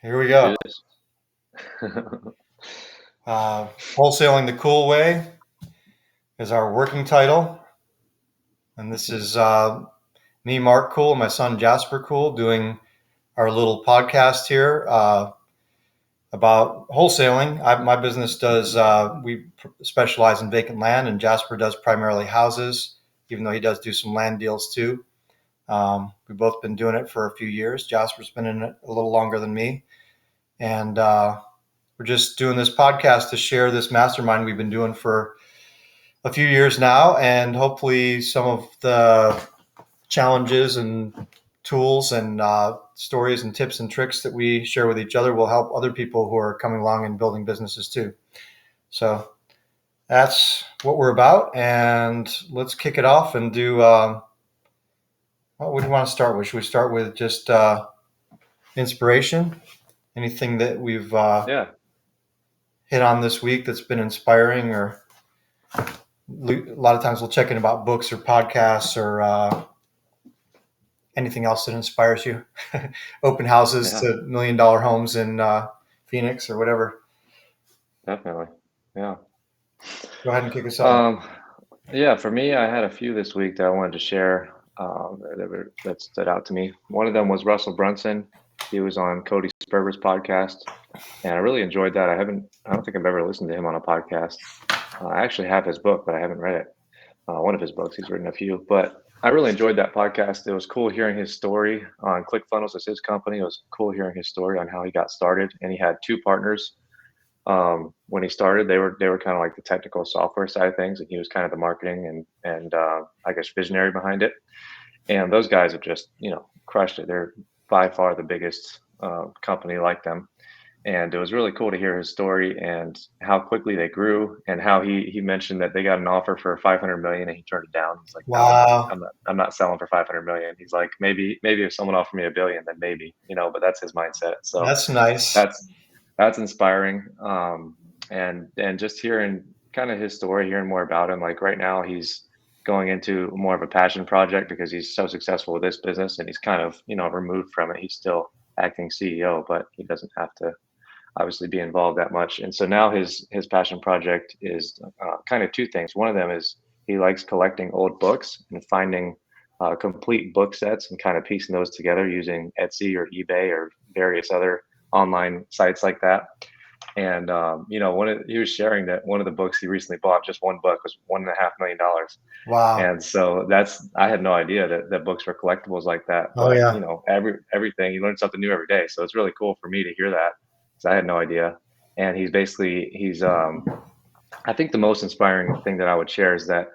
Here we Let's do go. this. Wholesaling the Cool Way is our working title. And this is me, Mark Cool, and my son, Jasper Cool, doing our little podcast here about wholesaling. My business does, we specialize in vacant land, and Jasper does primarily houses, even though he does do some land deals too. We've both been doing it for a few years. Jasper's been in it a little longer than me. And we're just doing this podcast to share this mastermind we've been doing for a few years now, and hopefully some of the challenges and tools and stories and tips and tricks that we share with each other will help other people who are coming along and building businesses too. So that's what we're about, and let's kick it off and do. What do you want to start with? Should we start with just inspiration? Anything that we've Yeah, hit on this week that's been inspiring, or a lot of times we'll check in about books or podcasts or anything else that inspires you. Open houses yeah, to $1 million homes in Phoenix or whatever. definitely. Yeah. Go ahead and kick us off. Um, yeah, for me, I had a few this week that I wanted to share that stood out to me. One of them was Russell Brunson. He was on Cody Sperber's podcast, and I really enjoyed that. I don't think I've ever listened to him on a podcast. I actually have his book, but I haven't read it. One of his books, he's written a few, but I really enjoyed that podcast. It was cool hearing his story on ClickFunnels as his company. It was cool hearing his story on how he got started, and he had two partners. When he started, they were kind of like the technical software side of things, and he was kind of the marketing and I guess visionary behind it. And those guys have just crushed it. They're by far the biggest company like them, and it was really cool to hear his story and how quickly they grew, and how he mentioned that they got an offer for 500 million and he turned it down. He's like, no, Wow, I'm not selling for 500 million. He's like, maybe if someone offered me a billion, then maybe, but that's his mindset. So that's nice. that's that's inspiring. And just hearing kind of his story, hearing more about him. Like right now, he's going into more of a passion project because he's so successful with this business, and he's kind of removed from it. He's still acting CEO, but he doesn't have to obviously be involved that much. And so now his passion project is kind of two things. One of them is he likes collecting old books and finding complete book sets and kind of piecing those together using Etsy or eBay or various other online sites like that. And he was sharing that one of the books he recently bought, just one book, was $1.5 million. Wow. And so I had no idea that books were collectibles like that. Oh But yeah. everything, you learn something new every day. So it's really cool for me to hear that, because I had no idea. And he's I think the most inspiring thing that I would share is that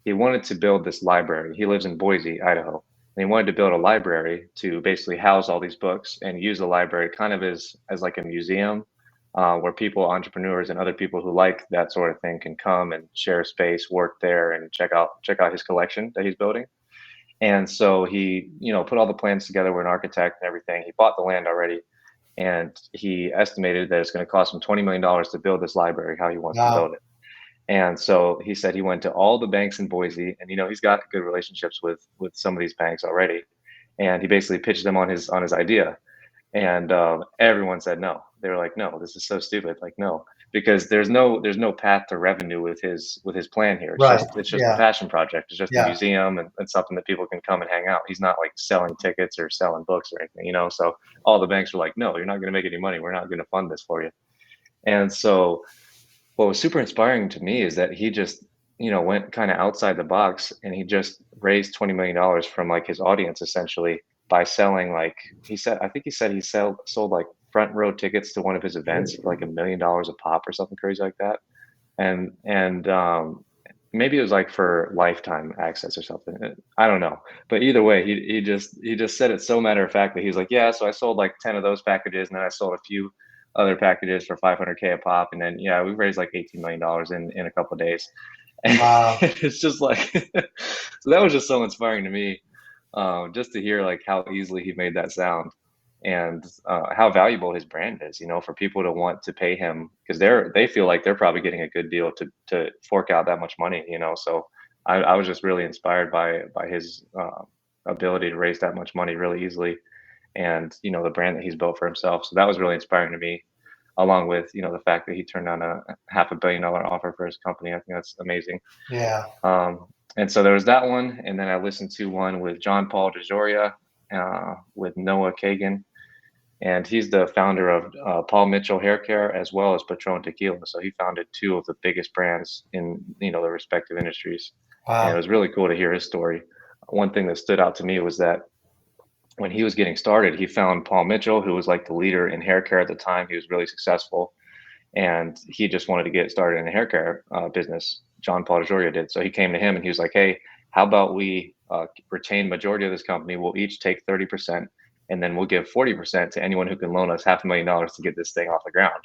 he wanted to build this library. He lives in Boise, Idaho, and he wanted to build a library to basically house all these books and use the library kind of as like a museum, where people, entrepreneurs, and other people who like that sort of thing can come and share space, work there, and check out his collection that he's building. And so he, put all the plans together with an architect and everything. He bought the land already, and he estimated that it's going to cost him $20 million to build this library how he wants to build Wow. it. And so he said he went to all the banks in Boise, and he's got good relationships with some of these banks already, and he basically pitched them on his idea. And everyone said no. They were like, no, this is so stupid. Like, no, because there's no path to revenue with his plan here. it's Right. just it's just a Yeah. passion project. It's just a Yeah. museum, and something that people can come and hang out. He's not like selling tickets or selling books or anything. So all the banks were like, no, you're not going to make any money. We're not going to fund this for you. And so what was super inspiring to me is that he just went kind of outside the box, and he just raised $20 million from like his audience, essentially, by selling, like, I think he said he sold like front row tickets to one of his events for like $1 million a pop or something crazy like that. And maybe it was like for lifetime access or something. I don't know, but either way, he just said it so matter of fact that he's like, yeah, so I sold like 10 of those packages, and then I sold a few other packages for 500K a pop, and then yeah, we raised like $18 million in a couple of days. And Wow. it's just like so that was just so inspiring to me, just to hear like how easily he made that sound, and how valuable his brand is, for people to want to pay him, because they feel like they're probably getting a good deal to fork out that much money. So I was just really inspired by his ability to raise that much money really easily. and the brand that he's built for himself. So that was really inspiring to me, along with the fact that he turned down a $500 million offer for his company. I think that's amazing. Yeah. And so there was that one, and then I listened to one with John Paul DeJoria, with Noah Kagan, and he's the founder of Paul Mitchell Hair Care as well as Patron Tequila. So he founded two of the biggest brands in their respective industries, and it Wow. was really cool to hear his story. One thing that stood out to me was that when he was getting started, he found Paul Mitchell, who was like the leader in hair care at the time. He was really successful, and he just wanted to get started in the hair care business. John Paul DeJoria did. So he came to him and he was like, "Hey, how about we retain majority of this company? We'll each take 30%, and then we'll give 40% to anyone who can loan us $500,000 to get this thing off the ground."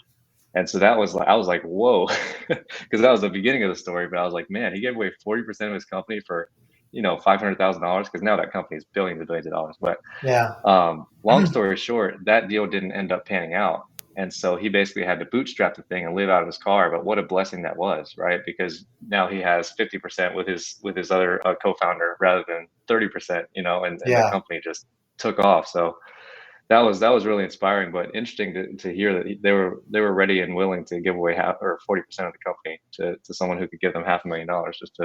And so that was like, I was like, whoa, because that was the beginning of the story. But I was like, man, he gave away 40% of his company for, $500,000, because now that company is billions and billions of dollars. But Yeah. long story short, that deal didn't end up panning out. And so he basically had to bootstrap the thing and live out of his car. But what a blessing that was, right? Because now he has 50% with his other co-founder rather than 30%, and the Yeah. company just took off. So that was really inspiring, but interesting to hear that they were ready and willing to give away half or 40% of the company to someone who could give them $500,000 just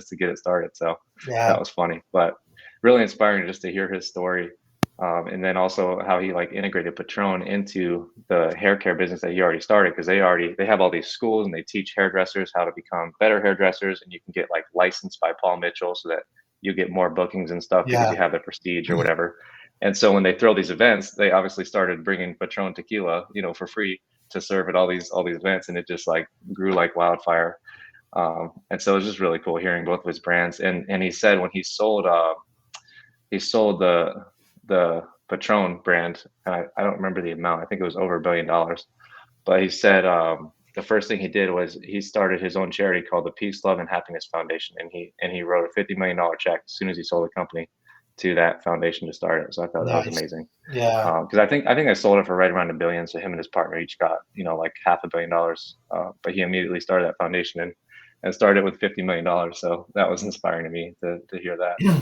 to get it started. So Yeah. that was funny, but really inspiring just to hear his story. And then also how he like integrated Patron into the hair care business that he already started, because they have all these schools and they teach hairdressers how to become better hairdressers, and you can get like licensed by Paul Mitchell so that you get more bookings and stuff because Yeah. you have the prestige or whatever. And so when they throw these events, they obviously started bringing Patron tequila, for free to serve at all these events, and it just like grew like wildfire. And so it was just really cool hearing both of his brands. And he said when he sold the Patron brand, I don't remember the amount. I think it was over $1 billion. But he said the first thing he did was he started his own charity called the Peace, Love, and Happiness Foundation, and he wrote a $50 million check as soon as he sold the company to that foundation to start it. So I thought that was Nice. amazing. Yeah. Because I think I sold it for right around $1 billion. So him and his partner each got like $500 million. But he immediately started that foundation and started with $50 million. So that was inspiring to me to hear that. Yeah.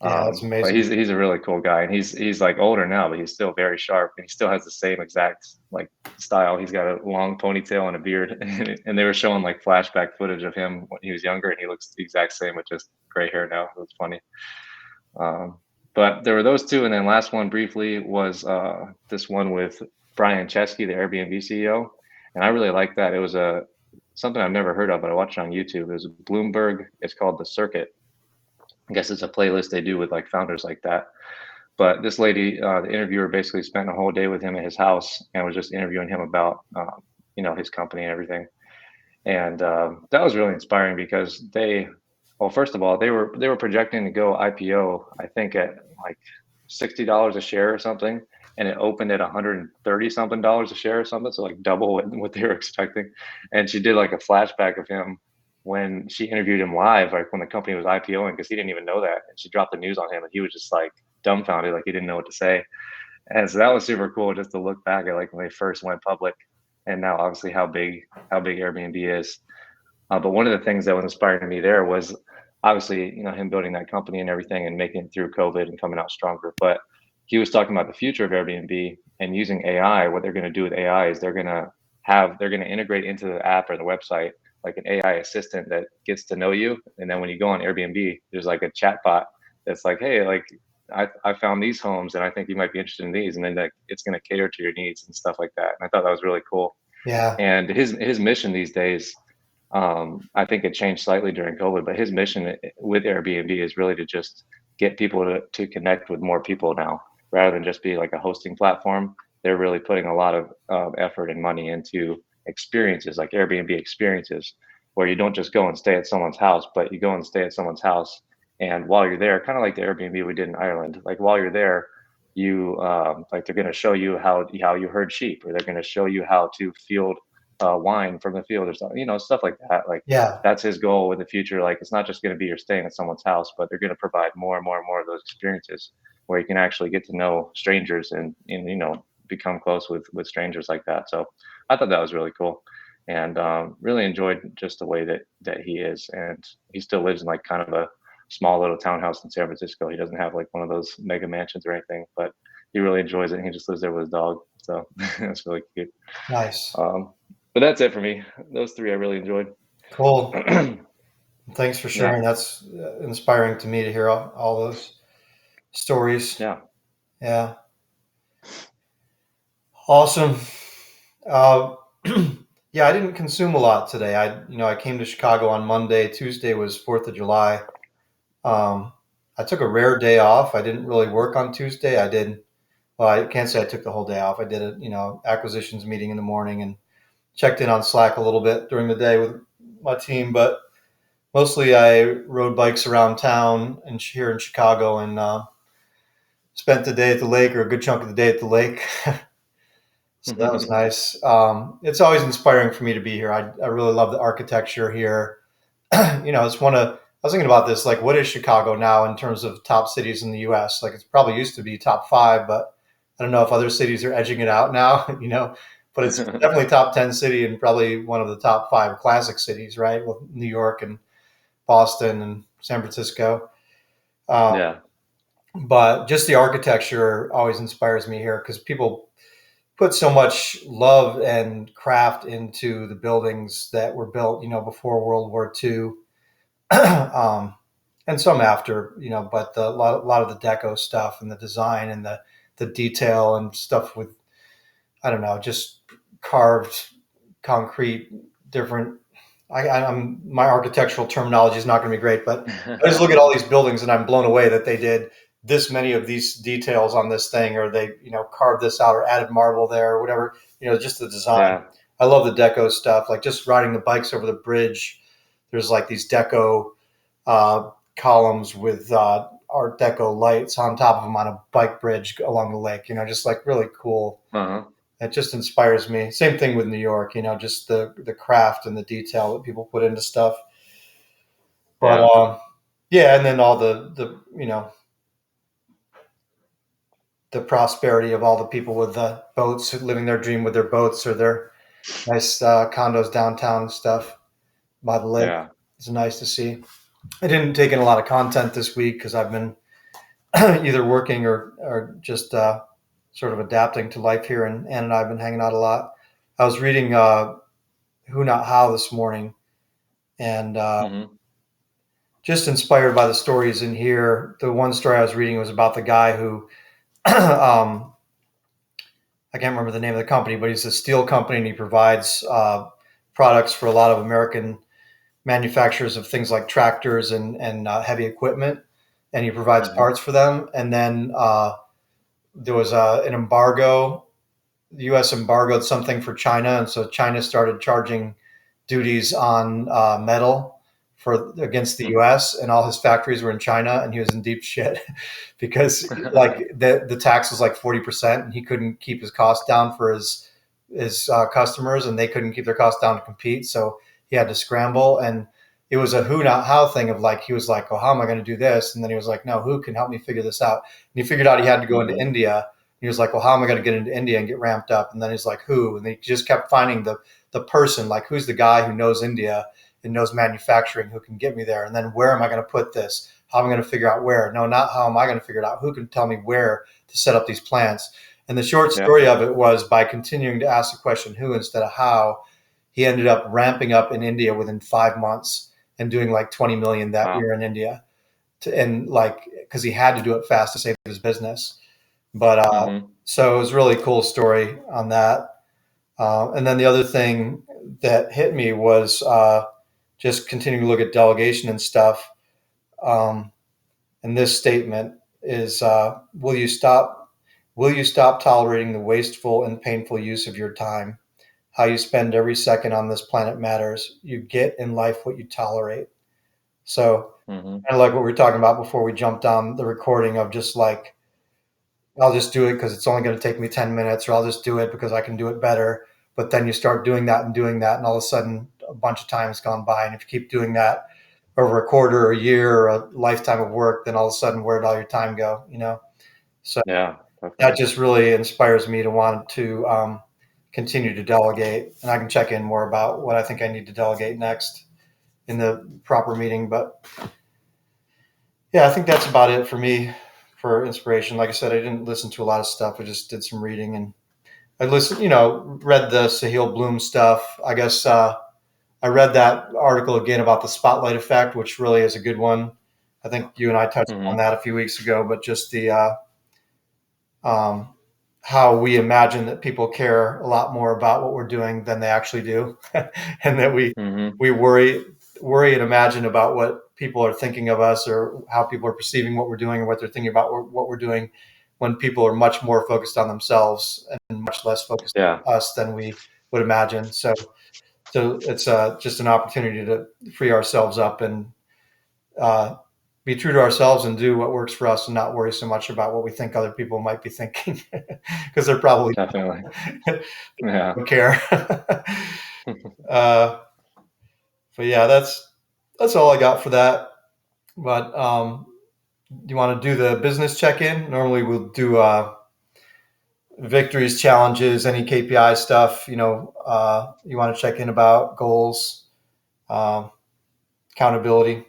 That's But amazing. he's a really cool guy, and he's like older now, but he's still very sharp, and he still has the same exact like style. He's got a long ponytail and a beard, and they were showing like flashback footage of him when he was younger, and he looks the exact same with just gray hair now. It was funny. Um, but there were those two, and then last one briefly was this one with Brian Chesky, the Airbnb CEO, and I really liked that. It was a something I've never heard of, but I watched it on YouTube. It was Bloomberg. It's called The Circuit. I guess it's a playlist they do with like founders like that. But this lady, the interviewer, basically spent a whole day with him at his house and was just interviewing him about, his company and everything. And that was really inspiring because well, first of all, they were projecting to go IPO, I think at like $60 a share or something, and it opened at 130 something dollars a share or something, so like double what they were expecting. And she did like a flashback of him when she interviewed him live, like when the company was IPOing, because he didn't even know that, and she dropped the news on him, and he was just like dumbfounded, like he didn't know what to say. And so that was super cool just to look back at like when they first went public, and now obviously how big Airbnb is. But one of the things that was inspiring to me there was obviously, him building that company and everything and making it through COVID and coming out stronger. But he was talking about the future of Airbnb and using AI. What they're going to do with AI is they're going to integrate into the app or the website like an AI assistant that gets to know you. And then when you go on Airbnb, there's like a chat bot that's like, hey, like I found these homes and I think you might be interested in these. And then like it's going to cater to your needs and stuff like that. And I thought that was really cool. Yeah. And his mission these days, I think it changed slightly during COVID, but his mission with Airbnb is really to just get people to connect with more people now, rather than just be like a hosting platform. They're really putting a lot of effort and money into experiences like Airbnb experiences, where you don't just go and stay at someone's house, but you go and stay at someone's house. And while you're there, kind of like the Airbnb we did in Ireland, like while you're there, you like they're going to show you how you herd sheep, or they're going to show you how to field wine from the field or something, stuff like that. Like Yeah. that's his goal in the future. Like it's not just going to be you're staying at someone's house, but they're going to provide more and more and more of those experiences where you can actually get to know strangers and become close with strangers like that. So I thought that was really cool, and really enjoyed just the way that he is, and he still lives in like kind of a small little townhouse in San Francisco. He doesn't have like one of those mega mansions or anything, but he really enjoys it. And he just lives there with his dog, so that's really cute. Nice. Um, but that's it for me. Those three I really enjoyed. Cool. Thanks for Yeah, sharing. That's inspiring to me to hear all those stories. yeah. Yeah. Awesome. Uh, yeah, I didn't consume a lot today. I came to Chicago on Monday. Tuesday was 4th of July. Um, I took a rare day off. I didn't really work on Tuesday. Well, I can't say I took the whole day off. I did acquisitions meeting in the morning and checked in on Slack a little bit during the day with my team, but mostly I rode bikes around town and here in Chicago and spent the day at the lake, or a good chunk of the day at the lake. So that was nice. It's always inspiring for me to be here. I really love the architecture here. It's I was thinking about this, like, what is Chicago now in terms of top cities in the US? Like, it's probably used to be top five, but I don't know if other cities are edging it out now, but it's definitely top 10 city and probably one of the top five classic cities, right? With New York and Boston and San Francisco. Uh, Yeah. but just the architecture always inspires me here because people put so much love and craft into the buildings that were built, before World War II, um, and some after, but a lot of the deco stuff and the design and the detail and stuff with, I don't know, just carved concrete, different. I'm my architectural terminology is not going to be great, but I just look at all these buildings and I'm blown away that they did this many of these details on this thing, or they carved this out or added marble there or whatever. Just the design. Yeah. I love the deco stuff, like just riding the bikes over the bridge. There's like these deco columns with Art Deco lights on top of them on a bike bridge along the lake. Just like really cool. Uh-huh. It just inspires me. Same thing with New York. Just the craft and the detail that people put into stuff. But Yeah. yeah, and then all the prosperity of all the people with the boats living their dream with their boats or their nice condos downtown and stuff by the lake. Yeah. It's nice to see. I didn't take in a lot of content this week because I've been either working or just sort of adapting to life here, and Ann and I have been hanging out a lot. I was reading Who Not How this morning, and Hmm. just inspired by the stories in here. The one story I was reading was about the guy who I can't remember the name of the company, but he's a steel company and he provides products for a lot of American manufacturers of things like tractors and heavy equipment, and he provides Hmm. parts for them. And then there was an embargo. The U.S. embargoed something for China, and so China started charging duties on metal for against the U.S. and all his factories were in China, and he was in deep shit because like the tax was like 40%, and he couldn't keep his costs down for his customers, and they couldn't keep their costs down to compete, so he had to scramble. And it was a who not how thing of like he was like, oh, how am I going to do this? And then he was like, no, who can help me figure this out? And he figured out he had to go into Hmm. India. He was like, well, how am I going to get into India and get ramped up? And then he's like, who? And he just kept finding the person, like, who's the guy who knows India and knows manufacturing who can get me there? And then where am I going to put this? How am I going to figure out where? No, not how am I going to figure it out? Who can tell me where to set up these plants? And the short Yeah. story of it was by continuing to ask the question who instead of how, he ended up ramping up in India within 5 months and doing like 20 million that Wow. year in India. And like, because he had to do it fast to save his business. But Hmm. so it was a really cool story on that. And then the other thing that hit me was just continuing to look at delegation and stuff. Um, and this statement is: Will you stop tolerating the wasteful and painful use of your time? How you spend every second on this planet matters. You get in life what you tolerate. So, Hmm. kind of like what we were talking about before we jumped on the recording of just like I'll just do it because it's only going to take me 10 minutes, or I'll just do it because I can do it better. But then you start doing that, and all of a sudden, a bunch of time has gone by. And if you keep doing that over a quarter, or a year, or a lifetime of work, then all of a sudden, where did all your time go? So Yeah, that definitely. just really inspires me to want to continue to delegate. And I can check in more about what I think I need to delegate next in the proper meeting. But yeah, I think that's about it for me for inspiration. Like I said, I didn't listen to a lot of stuff. I just did some reading, and I listened, read the Sahil Bloom stuff. I guess I read that article again about the spotlight effect, which really is a good one. I think you and I touched on Hmm. that a few weeks ago, but just the um, how we imagine that people care a lot more about what we're doing than they actually do, and that we Hmm. we worry and imagine about what people are thinking of us or how people are perceiving what we're doing or what they're thinking about what we're doing, when people are much more focused on themselves and much less focused Yeah, on us than we would imagine. So it's just an opportunity to free ourselves up and uh, be true to ourselves and do what works for us and not worry so much about what we think other people might be thinking because they're probably definitely. Yeah. don't care. uh, but yeah, that's all I got for that. But do you want to do the business check-in? Normally we'll do victories, challenges, any KPI stuff. You want to check in about goals, um, accountability.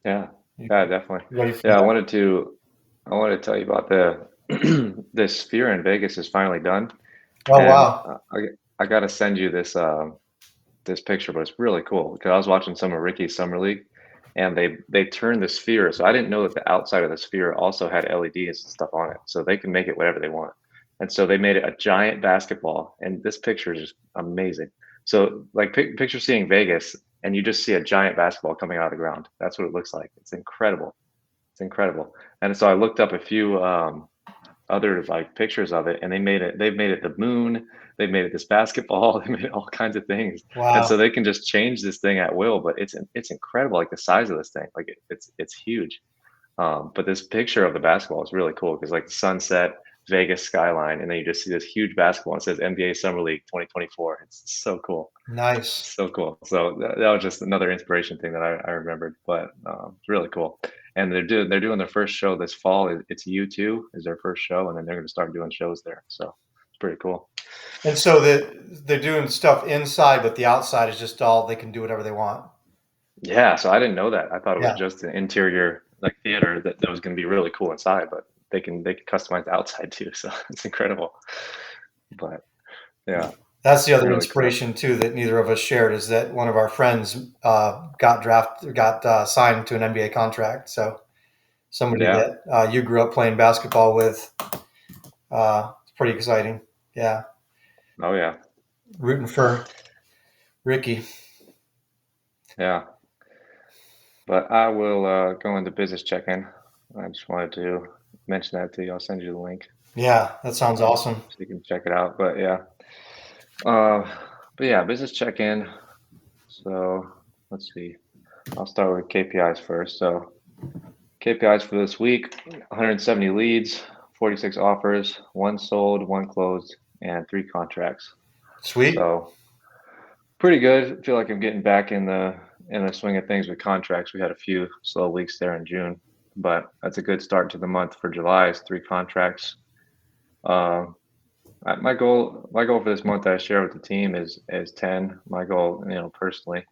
Yeah. You Yeah, definitely. ready for Yeah, that? I wanted to tell you about the Sphere in Vegas is finally done, Oh and wow, I got to send you this picture, but it's really cool because I was watching some of Ricky's summer league, and they turned the sphere. So I didn't know that the outside of the sphere also had LEDs and stuff on it, so they can make it whatever they want. And so they made it a giant basketball, and this picture is just amazing. So like picture seeing Vegas, and you just see a giant basketball coming out of the ground. That's what it looks like. It's incredible. It's incredible. And so I looked up a few other like pictures of it, and they've made it the moon, they've made it this basketball, they made it all kinds of things. And wow, so they can just change this thing at will, but it's incredible, like the size of this thing, like it's huge. But this picture of the basketball is really cool because like the sunset Vegas skyline, and then you just see this huge basketball, and it says NBA Summer League 2024. It's so cool. nice. So cool. So that was just another inspiration thing that I remembered, but it's really cool. And they're doing their first show this fall. It's U2 is their first show, and then they're going to start doing shows there. So it's pretty cool. And so that they're doing stuff inside, but the outside is just all they can do whatever they want. Yeah. So I didn't know that. I thought it was Yeah, just an interior like theater that was going to be really cool inside, but they can customize the outside too. So it's incredible. But yeah, that's the other really cool. inspiration too that neither of us shared is that one of our friends got signed to an NBA contract. So somebody Yeah. that you grew up playing basketball with. It's pretty exciting. Yeah, Oh yeah. rooting for Ricky. Yeah. But I will go into business check-in. I just wanted to mention that to you. I'll send you the link. Yeah, that sounds awesome. So you can check it out. But yeah, uh, but yeah, business check-in. So let's see. I'll start with KPIs first. So KPIs for this week: 170 leads, 46 offers, one sold, one closed, and three contracts. Sweet. So pretty good. I feel like I'm getting back in the swing of things with contracts. We had a few slow weeks there in June, but that's a good start to the month for July. Is three contracts. Um, my goal for this month that I share with the team is 10. My goal, personally,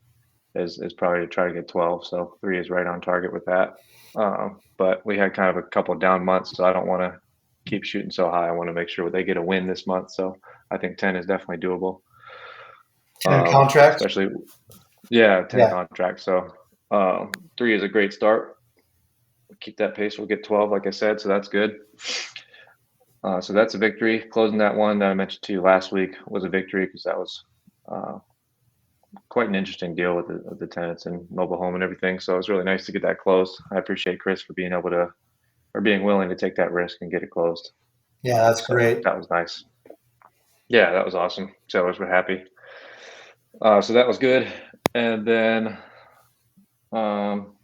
is probably to try to get 12. So three is right on target with that. But we had kind of a couple of down months, so I don't want to keep shooting so high. I want to make sure they get a win this month. So I think 10 is definitely doable. 10 contracts. Especially, yeah, 10 Yeah. contracts. So three is a great start. Keep that pace. We'll get 12, like I said. So that's good. So that's a victory. Closing that one that I mentioned to you last week was a victory because that was uh, quite an interesting deal with the tenants and mobile home and everything. So it was really nice to get that closed. I appreciate Chris for being able to or being willing to take that risk and get it closed. Yeah, that's So great. that was nice. Yeah, that was awesome. Sellers were happy. So that was good. And then um,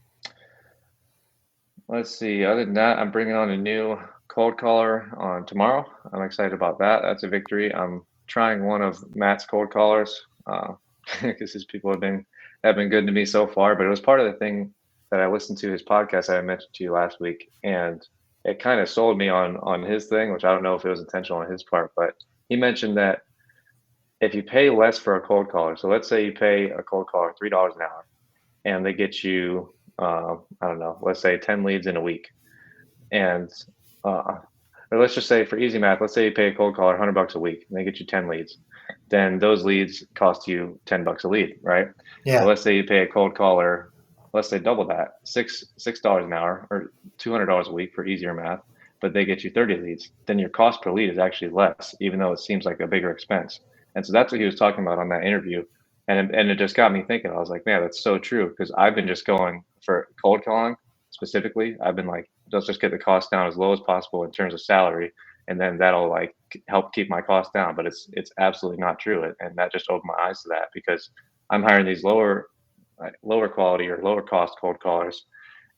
let's see. Other than that, I'm bringing on a new cold caller on tomorrow. I'm excited about that. That's a victory. I'm trying one of Matt's cold callers because his people have been good to me so far. But it was part of the thing that I listened to his podcast that I mentioned to you last week, and it kind of sold me on his thing, which I don't know if it was intentional on his part, but he mentioned that if you pay less for a cold caller, so let's say you pay a cold caller $3 an hour, and they get you I don't know, let's say 10 leads in a week. And or let's just say for easy math, let's say you pay a cold caller $100 a week and they get you 10 leads. Then those leads cost you $10 a lead, right? So Yeah. let's say you pay a cold caller, let's say double that, $6 an hour or $200 a week for easier math, but they get you 30 leads. Then your cost per lead is actually less, even though it seems like a bigger expense. And so that's what he was talking about on that interview. And it just got me thinking. I was like, man, that's so true. Because I've been just going for cold calling specifically. I've been like, let's just get the cost down as low as possible in terms of salary, and then that'll like help keep my costs down. But it's absolutely not true, and that just opened my eyes to that because I'm hiring these lower quality or lower cost cold callers,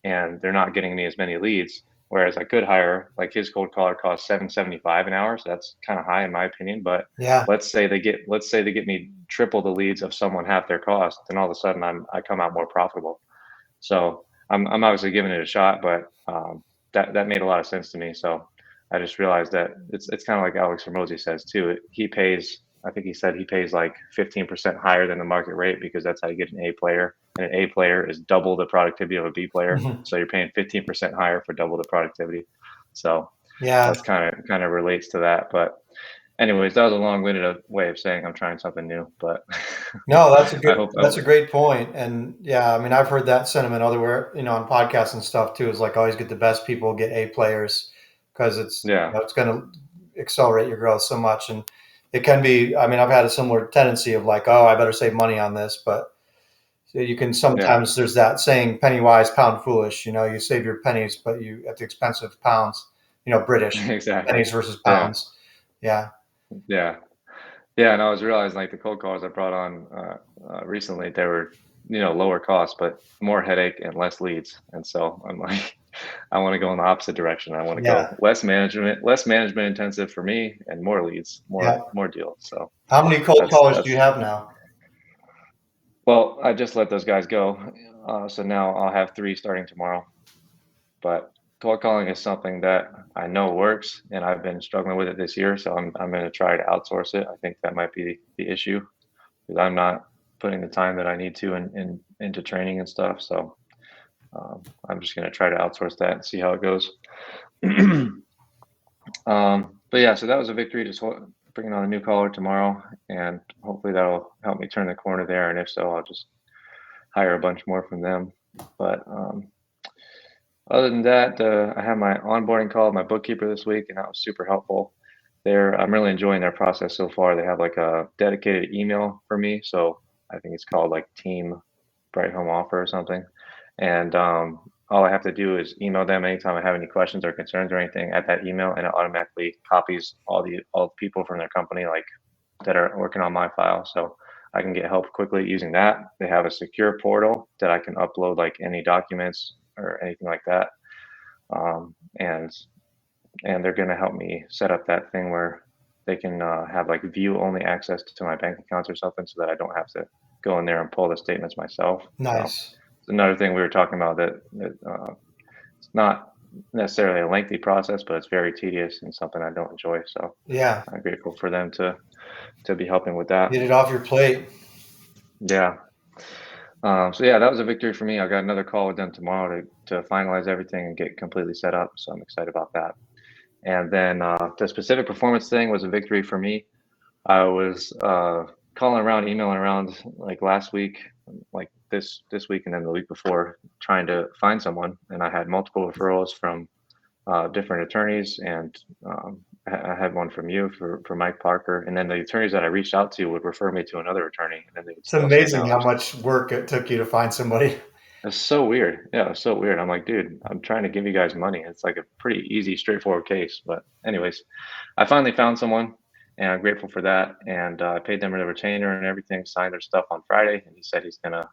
and they're not getting me as many leads. Whereas I could hire, like, his cold caller costs 775 an hour, so that's kind of high in my opinion. But Yeah. let's say they get me triple the leads of someone half their cost, then all of a sudden I come out more profitable. So I'm obviously giving it a shot, but that made a lot of sense to me. So I just realized that it's kind of like Alex Hormozy says too. He pays, I think he said he pays like 15% higher than the market rate because that's how you get an A player, and an A player is double the productivity of a B player. Mhm. So you're paying 15% higher for double the productivity. So Yeah. that's kind of relates to that. But anyways, that was a long-winded way of saying I'm trying something new. But No, that's a I good hope. that's a great point. And yeah, I mean, I've heard that sentiment otherwhere, on podcasts and stuff too, is like always get the best people, get A players because Yeah, it's going to accelerate your growth so much. And it can be, I mean, I've had a similar tendency of like, oh, I better save money on this, but you can yeah, sometimes there's that saying, penny wise, pound foolish. You save your pennies, but you at the expense of pounds. British exactly. pennies versus Yeah, pounds. Yeah, yeah. Yeah, and I was realizing like the cold calls I brought on recently, they were, lower cost, but more headache and less leads. And so I'm like, I want to go in the opposite direction. I want to yeah, go less management intensive for me, and more leads, yeah. more deals. So How many cold that's callers do you that's have now? well, I just let those guys go. So now I'll have three starting tomorrow. But cold calling is something that I know works, and I've been struggling with it this year. So I'm going to try to outsource it. I think that might be the issue because I'm not putting the time that I need to into training and stuff. So I'm just going to try to outsource that and see how it goes. But yeah, so that was a victory. Just bringing on a new caller tomorrow, and hopefully that'll help me turn the corner there. And if so, I'll just hire a bunch more from them. But other than that, I had my onboarding call with my bookkeeper this week, and that was super helpful. I'm really enjoying their process so far. They have like a dedicated email for me, so I think it's called like Team Bright Home Offer or something. And all I have to do is email them anytime I have any questions or concerns or anything at that email, and it automatically copies all the people from their company like that are working on my file, so I can get help quickly using that. They have a secure portal that I can upload like any documents or anything like that, um, and and they're going to help me set up that thing where they can have like view only access to my bank accounts or something, so that I don't have to go in there and pull the statements myself. So Nice. it's another thing we were talking about that it's not necessarily a lengthy process, but it's very tedious and something I don't enjoy. So Yeah. I'm grateful for them to be helping with that. Get it off your plate. Yeah. So yeah, that was a victory for me. I got another call with them tomorrow to finalize everything and get completely set up. So I'm excited about that. And then the specific performance thing was a victory for me. I was calling around, emailing around like last week, like this week, and then the week before, trying to find someone. And I had multiple referrals from different attorneys, and I had one from you for Mike Parker. And then the attorneys that I reached out to would refer me to another attorney, and then they would It's still say amazing no. how much work it took you to find somebody. It's so weird. Yeah, it's so weird. I'm like, dude, I'm trying to give you guys money. It's like a pretty easy, straightforward case. But anyways, I finally found someone, and I'm grateful for that. And I paid them a retainer and everything, signed their stuff on Friday, and he said he's gonna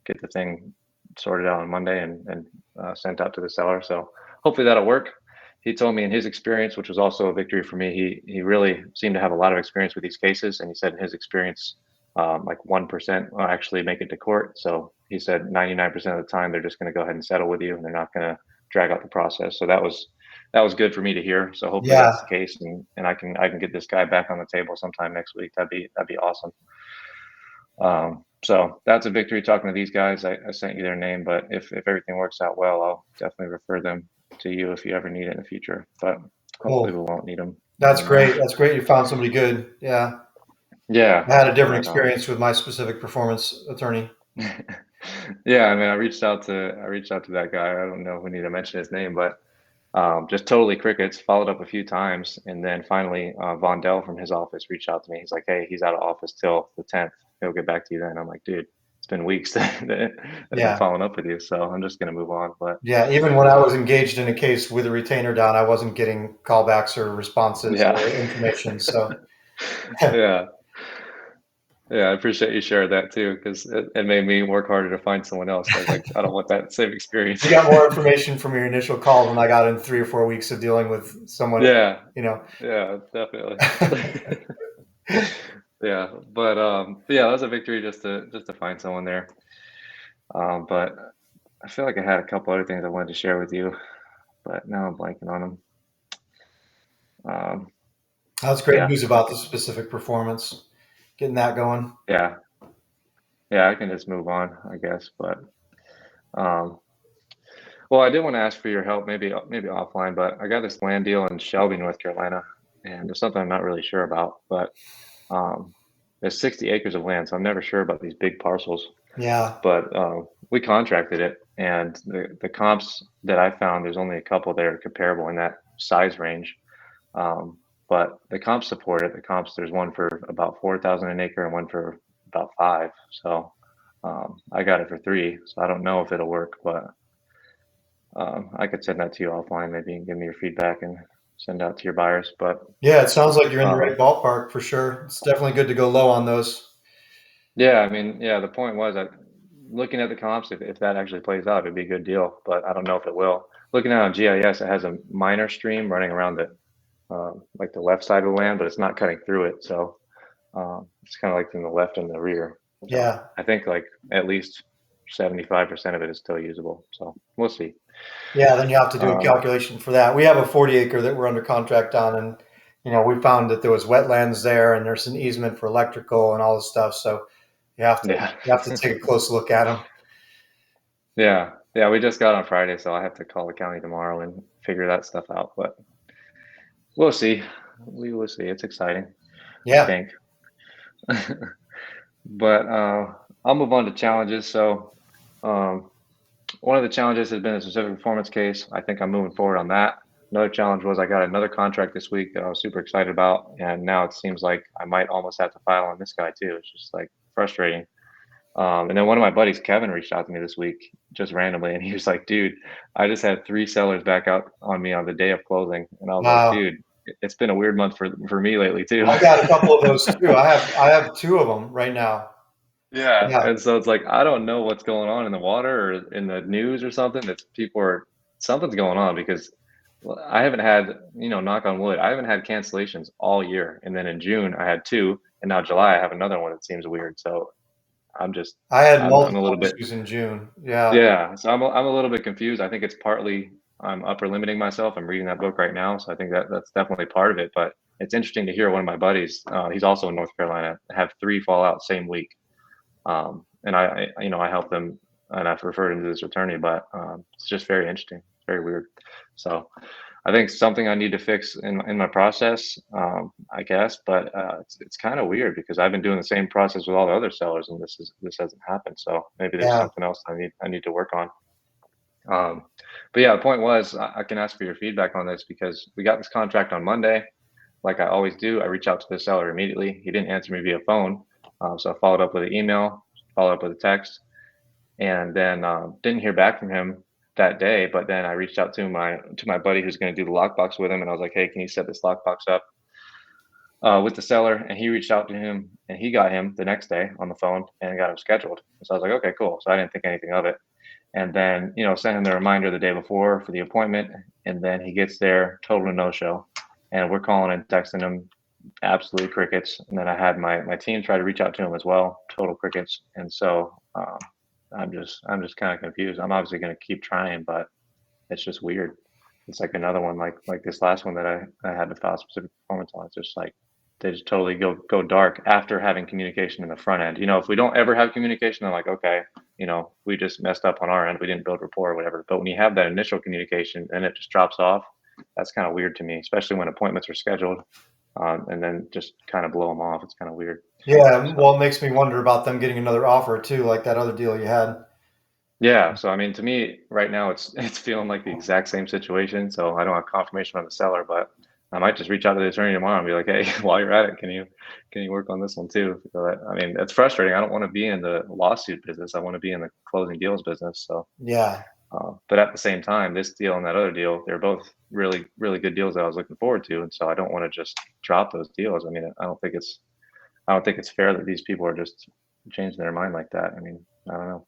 get the thing sorted out on Monday and sent out to the seller. So hopefully that'll work. He told me in his experience, which was also a victory for me, he really seemed to have a lot of experience with these cases, and he said in his experience, like 1% will actually make it to court. So he said 99% of the time they're just going to go ahead and settle with you, and they're not going to drag out the process. So that was good for me to hear. So hopefully Yeah. that's the case, and I can get this guy back on the table sometime next week. That'd be awesome. So that's a victory talking to these guys. I sent you their name, but if everything works out well, I'll definitely refer them to you if you ever need it in the future. But hopefully we Cool. won't need them That's right now. great. That's great. You found somebody good. Yeah. Yeah, I had a different but experience with my specific performance attorney. yeah, I mean, I reached out to that guy. I don't know if we need to mention his name, but just totally crickets. Followed up a few times, and then finally, Von Dell from his office reached out to me. He's like, "Hey, he's out of office till the 10th. He'll get back to you then." I'm like, "Dude, it's been weeks that I've been Yeah. following up with you, so I'm just gonna move on." But Yeah. Even when I was engaged in a case with a retainer down, I wasn't getting callbacks or responses yeah, or information. So, yeah, yeah. I appreciate you sharing that too, because it made me work harder to find someone else. I was like, I don't want that same experience. you got more information from your initial call than I got in 3 or 4 weeks of dealing with someone, Yeah, you know. yeah, definitely. Yeah, but yeah, that was a victory just to find someone there. But I feel like I had a couple other things I wanted to share with you, but now I'm blanking on them. Um, That's great yeah, news about the specific performance, getting that going. yeah, yeah. I can just move on, I guess. But um, well, I did want to ask for your help, maybe offline. But I got this land deal in Shelby, North Carolina, and there's something I'm not really sure about. But um, there's 60 acres of land, so I'm never sure about these big parcels. Yeah. But we contracted it, and the comps that I found, there's only a couple that are comparable in that size range. Um, but the comps support it. The comps, there's one for about 4,000 an acre and one for about five. So I got it for three. So I don't know if it'll work, but I could send that to you offline. Maybe you can give me your feedback and send out to your buyers. But Yeah. It sounds like you're in the right um, ballpark for sure. It's definitely good to go low on those. yeah, I mean, yeah, the point was that looking at the comps, if that actually plays out, it'd be a good deal. But I don't know if it will. Looking at it on GIS, it has a minor stream running around the like the left side of the land, but it's not cutting through it. So it's kind of like in the left and the rear. So Yeah. I think like at least 75% of it is still usable. So we'll see. Yeah, then you have to do a Um, calculation for that. We have a 40 acre that we're under contract on, and we found that there was wetlands there, and there's an easement for electrical and all this stuff. So you have to yeah, you have to take a close look at them. yeah, yeah. We just got on Friday, so I have to call the county tomorrow and figure that stuff out. But we'll see. We will see. It's exciting, I Yeah, think. But I'll move on to challenges. So um, one of the challenges has been a specific performance case. I think I'm moving forward on that. Another challenge was I got another contract this week that I was super excited about, and now it seems like I might almost have to file on this guy too. It's just like frustrating. And then one of my buddies, Kevin, reached out to me this week just randomly, and he was like, "Dude, I just had three sellers back out on me on the day of closing," and I was like, wow. "Dude, it's been a weird month for me lately too." I got a couple of those too. I have two of them right now. Yeah, Yeah, and so it's like I don't know what's going on in the water or in the news or something. That people are something's going on because I haven't had, knock on wood, I haven't had cancellations all year. And then in June I had two, and now July I have another one that seems weird. So I'm just I had I'm a multiple little bit issues in June. Yeah, yeah. So I'm a little bit confused. I think it's partly I'm upper limiting myself. I'm reading that book right now, so I think that's definitely part of it. But it's interesting to hear one of my buddies. He's also in North Carolina. Have three fall out same week. And I help them and I've referred him to this attorney, but it's just very interesting, very weird. So I think something I need to fix in my process, I guess, but it's kind of weird because I've been doing the same process with all the other sellers, and this hasn't happened. So maybe there's yeah, something else I need to work on. Um, but yeah, the point was I can ask for your feedback on this because we got this contract on Monday. Like I always do, I reach out to the seller immediately. He didn't answer me via phone, so I followed up with an email, followed up with a text, and then didn't hear back from him that day. But then I reached out to my buddy who's going to do the lockbox with him, and I was like, "Hey, can you set this lockbox up with the seller?" And he reached out to him, and he got him the next day on the phone and got him scheduled. So I was like, "Okay, cool." So I didn't think anything of it, and then sent him the reminder the day before for the appointment, and then he gets there, total no show, and we're calling and texting him absolute crickets. And then I had my team try to reach out to him as well, total crickets. And so I'm just kind of confused. I'm obviously going to keep trying, but it's just weird. It's like another one like this last one that I had to file specific performance on. It's just like they just totally go dark after having communication in the front end. If we don't ever have communication, I'm like, okay, we just messed up on our end. We didn't build rapport or whatever. But when you have that initial communication and it just drops off, that's kind of weird to me, especially when appointments are scheduled, and then just kind of blow them off. It's kind of weird. Yeah, well, So it makes me wonder about them getting another offer too, like that other deal you had. yeah, so I mean, to me, right now, it's feeling like the exact same situation. So I don't have confirmation on the seller, but I might just reach out to the attorney tomorrow and be like, "Hey, while you're at it, can you work on this one too?" I mean, it's frustrating. I don't want to be in the lawsuit business. I want to be in the closing deals business. So, Yeah, but at the same time, this deal and that other deal, they're both really, really good deals that I was looking forward to, and so I don't want to just drop those deals. I mean, I don't think it's fair that these people are just changing their mind like that. I mean, I don't know.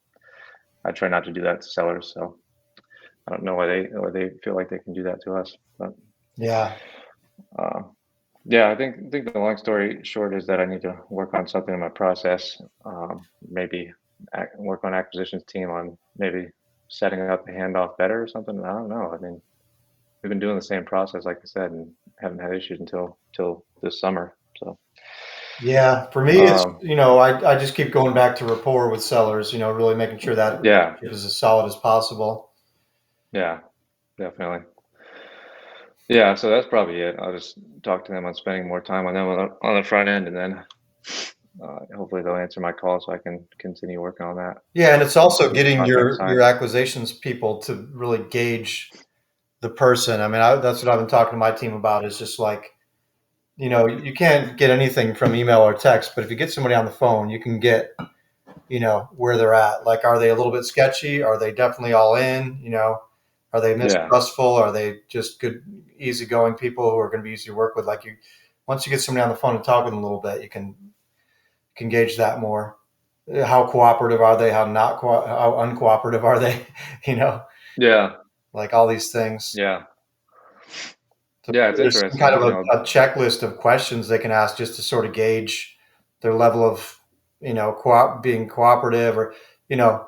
I try not to do that to sellers, so I don't know why they feel like they can do that to us. But yeah, uh, yeah, I think the long story short is that I need to work on something in my process. Maybe work on acquisitions team on maybe setting up the handoff better or something. I don't know. I mean, we've been doing the same process, like I said, and haven't had issues until this summer. So yeah. For me, it's um, I just keep going back to rapport with sellers. Really making sure that yeah, relationship is as solid as possible. yeah, definitely. Yeah, so that's probably it. I'll just talk to them on spending more time on them on the front end, and then hopefully they'll answer my call so I can continue working on that. Yeah, and it's also Get the getting contract your signed. acquisitions people to really gauge the person. I mean, that's what I've been talking to my team about. Is just like you can't get anything from email or text, but if you get somebody on the phone, you can get where they're at. Like, are they a little bit sketchy? Are they definitely all in? Are they Yeah, mistrustful? Are they just good, easygoing people who are going to be easy to work with? Like once you get somebody on the phone and talk with them a little bit, you can gauge that more. How cooperative are they? How not? How uncooperative are they? you know, yeah, like all these things. yeah, So yeah. It's there's some kind interesting. of a checklist of questions they can ask just to sort of gauge their level of, being cooperative, or, you know,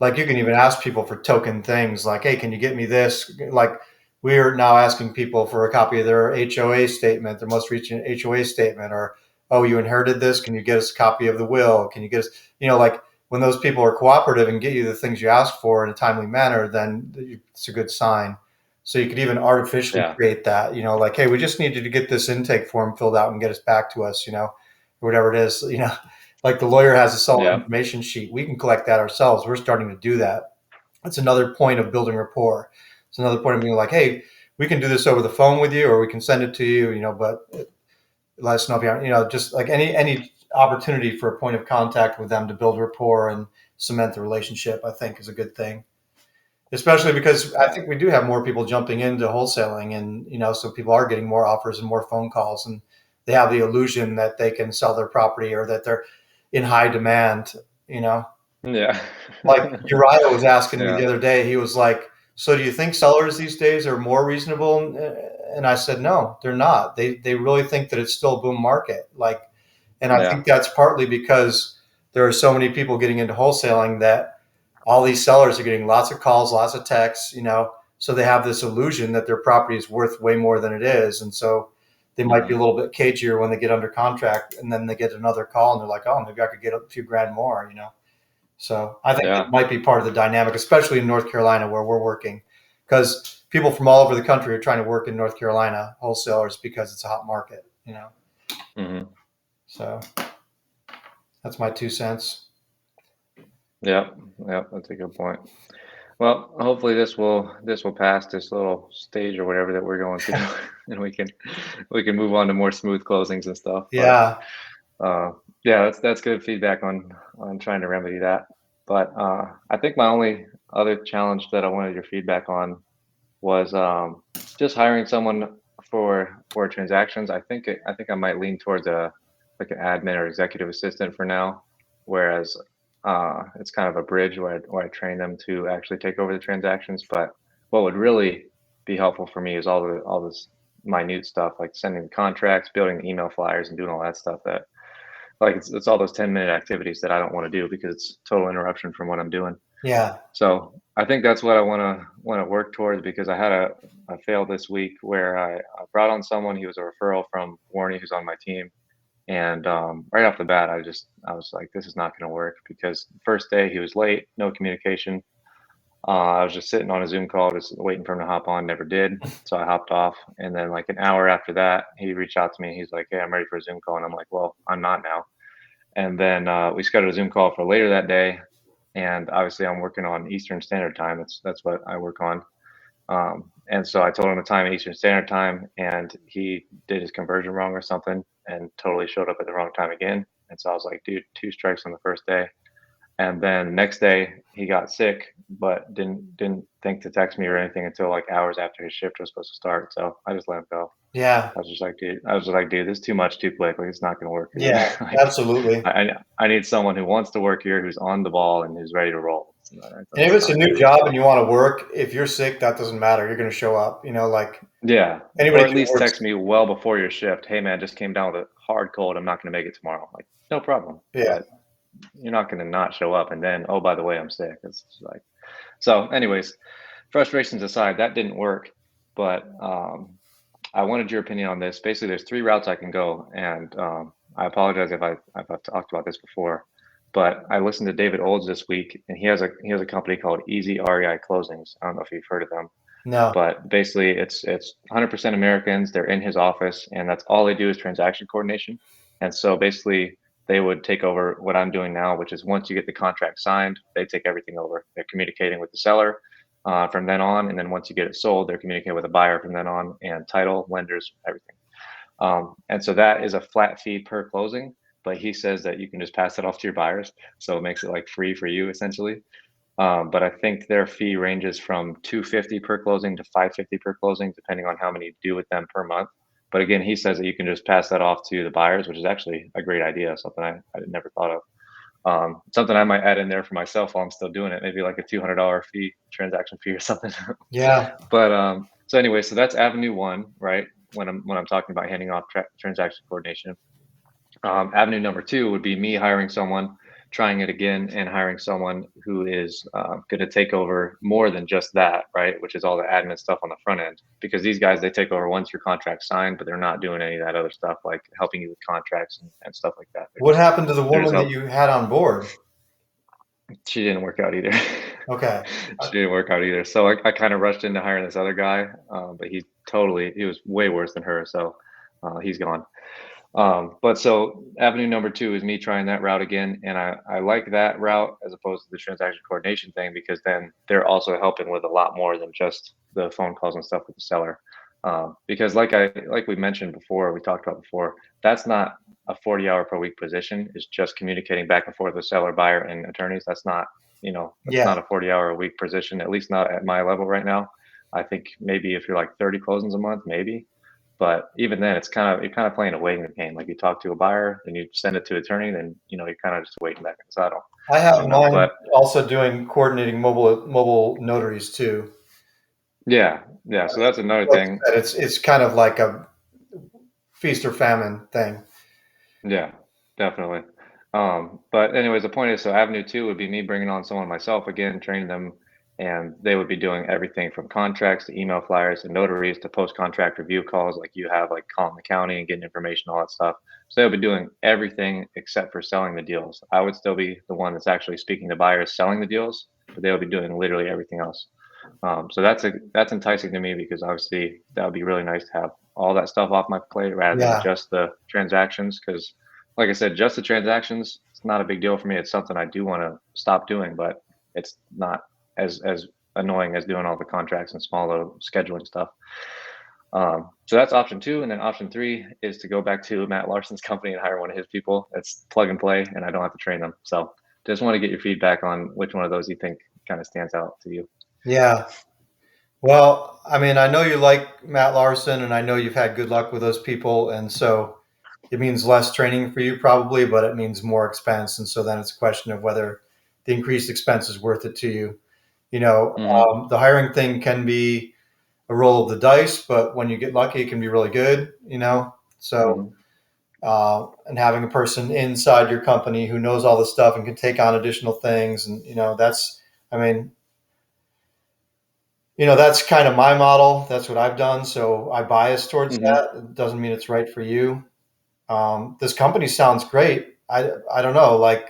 like you can even ask people for token things like, hey, can you get me this? Like we're now asking people for a copy of their HOA statement, their most recent HOA statement, or, oh, you inherited this. Can you get us a copy of the will? Can you get us, like when those people are cooperative and get you the things you ask for in a timely manner, then it's a good sign. So you could even artificially Yeah, create that, like, hey, we just need you to get this intake form filled out and get us back to us, or whatever it is, like the lawyer has a solid yeah, information sheet. We can collect that ourselves. We're starting to do that. That's another point of building rapport. It's another point of being like, hey, we can do this over the phone with you, or we can send it to you, but let us know if just like any opportunity for a point of contact with them to build rapport and cement the relationship, I think is a good thing. Especially because I yeah, think we do have more people jumping into wholesaling, and so people are getting more offers and more phone calls, and they have the illusion that they can sell their property or that they're in high demand. You know, yeah, like Uriah was asking me yeah, the other day, he was like, "So do you think sellers these days are more reasonable?" And I said, "No, they're not. They really think that it's still a boom market. Like, and I yeah, think that's partly because there are so many people getting into wholesaling that all these sellers are getting lots of calls, lots of texts. So they have this illusion that their property is worth way more than it is, and so they might be a hmm, little bit cagier when they get under contract, and then they get another call and they're like, "Oh, maybe I could get a few grand more." So I think that yeah, might be part of the dynamic, especially in North Carolina where we're working, because people from all over the country are trying to work in North Carolina wholesalers because it's a hot market. hmm, So that's my 2 cents. yeah, yeah. That's a good point. Well, hopefully this will pass this little stage or whatever that we're going through, and we can move on to more smooth closings and stuff. But Yeah. uh, yeah, that's good feedback on trying to remedy that. But I think my only other challenge that I wanted your feedback on was just hiring someone for transactions. I think I might lean towards a like an admin or executive assistant for now, whereas it's kind of a bridge where I train them to actually take over the transactions. But what would really be helpful for me is all this minute stuff like sending the contracts, building the email flyers, and doing all that stuff that like it's all those 10-minute activities that I don't want to do because it's total interruption from what I'm doing. Yeah. So I think that's what I want to work towards because I had a fail this week where I brought on someone. He was a referral from Warney, who's on my team, and right off the bat, I was like, this is not going to work because first day he was late, no communication. I was just sitting on a Zoom call, just waiting for him to hop on. Never did, so I hopped off. And then like an hour after that, he reached out to me. He's like, "Hey, I'm ready for a Zoom call," and I'm like, "Well, I'm not now." And then we scheduled a Zoom call for later that day. And obviously, I'm working on Eastern Standard Time. That's what I work on. And so I told him the time Eastern Standard Time, and he did his conversion wrong or something, and totally showed up at the wrong time again. And so I was like, dude, two strikes on the first day. And then next day he got sick, but didn't think to text me or anything until like hours after his shift was supposed to start. So I just let him go. Yeah. I was just like, dude, this is too much too quick. Like it's not gonna work, dude. Yeah. Like Absolutely. I need someone who wants to work here, who's on the ball and who's ready to roll. And if That's it's a not gonna new work. job So and you want to work, if you're sick, that doesn't matter. You're going to show up. Like yeah. anybody Or at can least work. text me well before your shift. Hey man, just came down with a hard cold. I'm not gonna make it tomorrow. Like, no problem. Yeah. But you're not gonna not show up and then, oh by the way, I'm sick. It's just like so anyways, frustrations aside, that didn't work. But I wanted your opinion on this. Basically, there's three routes I can go, and I apologize if I've talked about this before, but I listened to David Olds this week, and he has a company called Easy REI Closings. I don't know if you've heard of them, No. but basically, it's 100% Americans. They're in his office, and that's all they do is transaction coordination. And so basically, they would take over what I'm doing now, which is once you get the contract signed, they take everything over. They're communicating with the seller from then on, and then once you get it sold, they're communicating with the buyer from then on, and title, lenders, everything. And so that is a flat fee per closing. But he says that you can just pass it off to your buyers, so it makes it like free for you essentially. But I think their fee ranges from 250 per closing to 550 per closing, depending on how many you do with them per month. But again, he says that you can just pass that off to the buyers, which is actually a great idea, something I never thought of. Something I might add in there for myself while I'm still doing it, maybe like a $200 fee, transaction fee or something. Yeah. But so anyway, so that's avenue one, right? When I'm talking about handing off transaction coordination. Avenue number two would be me hiring someone, trying it again, and hiring someone who is going to take over more than just that, right? Which is all the admin stuff on the front end. Because these guys, they take over once your contract's signed, but they're not doing any of that other stuff like helping you with contracts and stuff like that. What happened to the They're just woman that help. you had on board? She didn't work out either. Okay. She didn't work out either. So I kind of rushed into hiring this other guy, but he was way worse than her. So he's gone. But so avenue number two is me trying that route again. And I like that route as opposed to the transaction coordination thing because then they're also helping with a lot more than just the phone calls and stuff with the seller. Because like we mentioned before, we talked about before, that's not a 40-hour per week position. It's just communicating back and forth with seller, buyer, and attorneys. That's not, that's Yeah. not a 40-hour a week position, at least not at my level right now. I think maybe if you're like 30 closings a month, maybe, but even then, you're kind of playing a waiting game. Like you talk to a buyer, then you send it to an attorney, then you're kind of just waiting back in the saddle, I have mine But also doing coordinating mobile notaries too. yeah, yeah. So that's another Like you thing. said, it's kind of like a feast or famine thing. Yeah, definitely. But anyways, the point is, so avenue two would be me bringing on someone myself again, training them, and they would be doing everything from contracts to email flyers to notaries to post contract review calls, like you have, like calling the county and getting information, all that stuff. So they would be doing everything except for selling the deals. I would still be the one that's actually speaking to buyers, selling the deals, but they would be doing literally everything else. So that's enticing to me because obviously that would be really nice to have all that stuff off my plate rather than Yeah. just the transactions. Because, like I said, just the transactions, it's not a big deal for me. It's something I do want to stop doing, but it's not as annoying as doing all the contracts and small little scheduling stuff. So that's option two, and then option three is to go back to Matt Larson's company and hire one of his people. It's plug and play, and I don't have to train them. So just want to get your feedback on which one of those you think kind of stands out to you. Yeah. Well, I mean, I know you like Matt Larson, and I know you've had good luck with those people, and so it means less training for you probably, but it means more expense, and so then it's a question of whether the increased expense is worth it to you. Hmm. The hiring thing can be a roll of the dice, but when you get lucky, it can be really good. So Hmm. and having a person inside your company who knows all this stuff and can take on additional things, and that's I mean, that's kind of my model. That's what I've done. So I bias towards Hmm. that. It doesn't mean it's right for you. This company sounds great. I don't know. Like,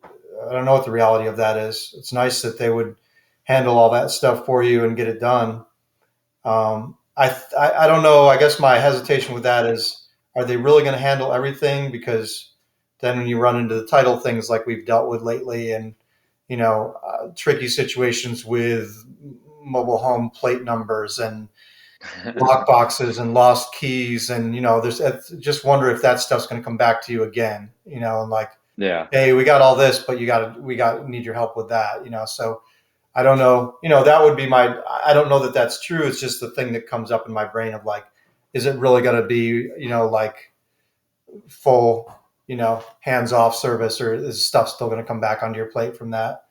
I don't know what the reality of that is. It's nice that they would handle all that stuff for you and get it done. I don't know. I guess my hesitation with that is, are they really going to handle everything? Because then when you run into the title things like we've dealt with lately, and tricky situations with mobile home plate numbers and lock boxes and lost keys, and there's just wonder if that stuff's going to come back to you again. And like, Yeah, hey, we got all this, but need your help with that. So I don't know. That would be my. I don't know that that's true. It's just the thing that comes up in my brain of like, is it really going to be like full hands off service, or is stuff still going to come back onto your plate from that?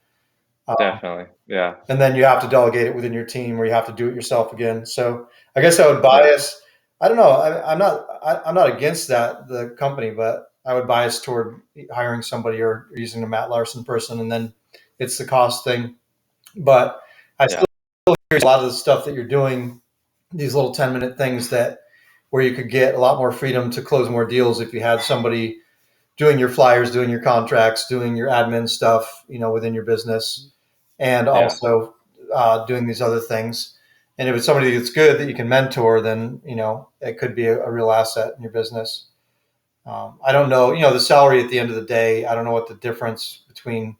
definitely. Yeah, And then you have to delegate it within your team, or you have to do it yourself again. So I guess I would yeah, bias. I don't know. I'm not against that the company, but I would bias toward hiring somebody or using a Matt Larson person, and then it's the cost thing. But I yeah, still hear a lot of the stuff that you're doing, these little 10-minute things that where you could get a lot more freedom to close more deals if you had somebody doing your flyers, doing your contracts, doing your admin stuff, within your business, and yeah. also doing these other things. And if it's somebody that's good that you can mentor, then it could be a real asset in your business. I don't know, the salary at the end of the day. I don't know what the difference between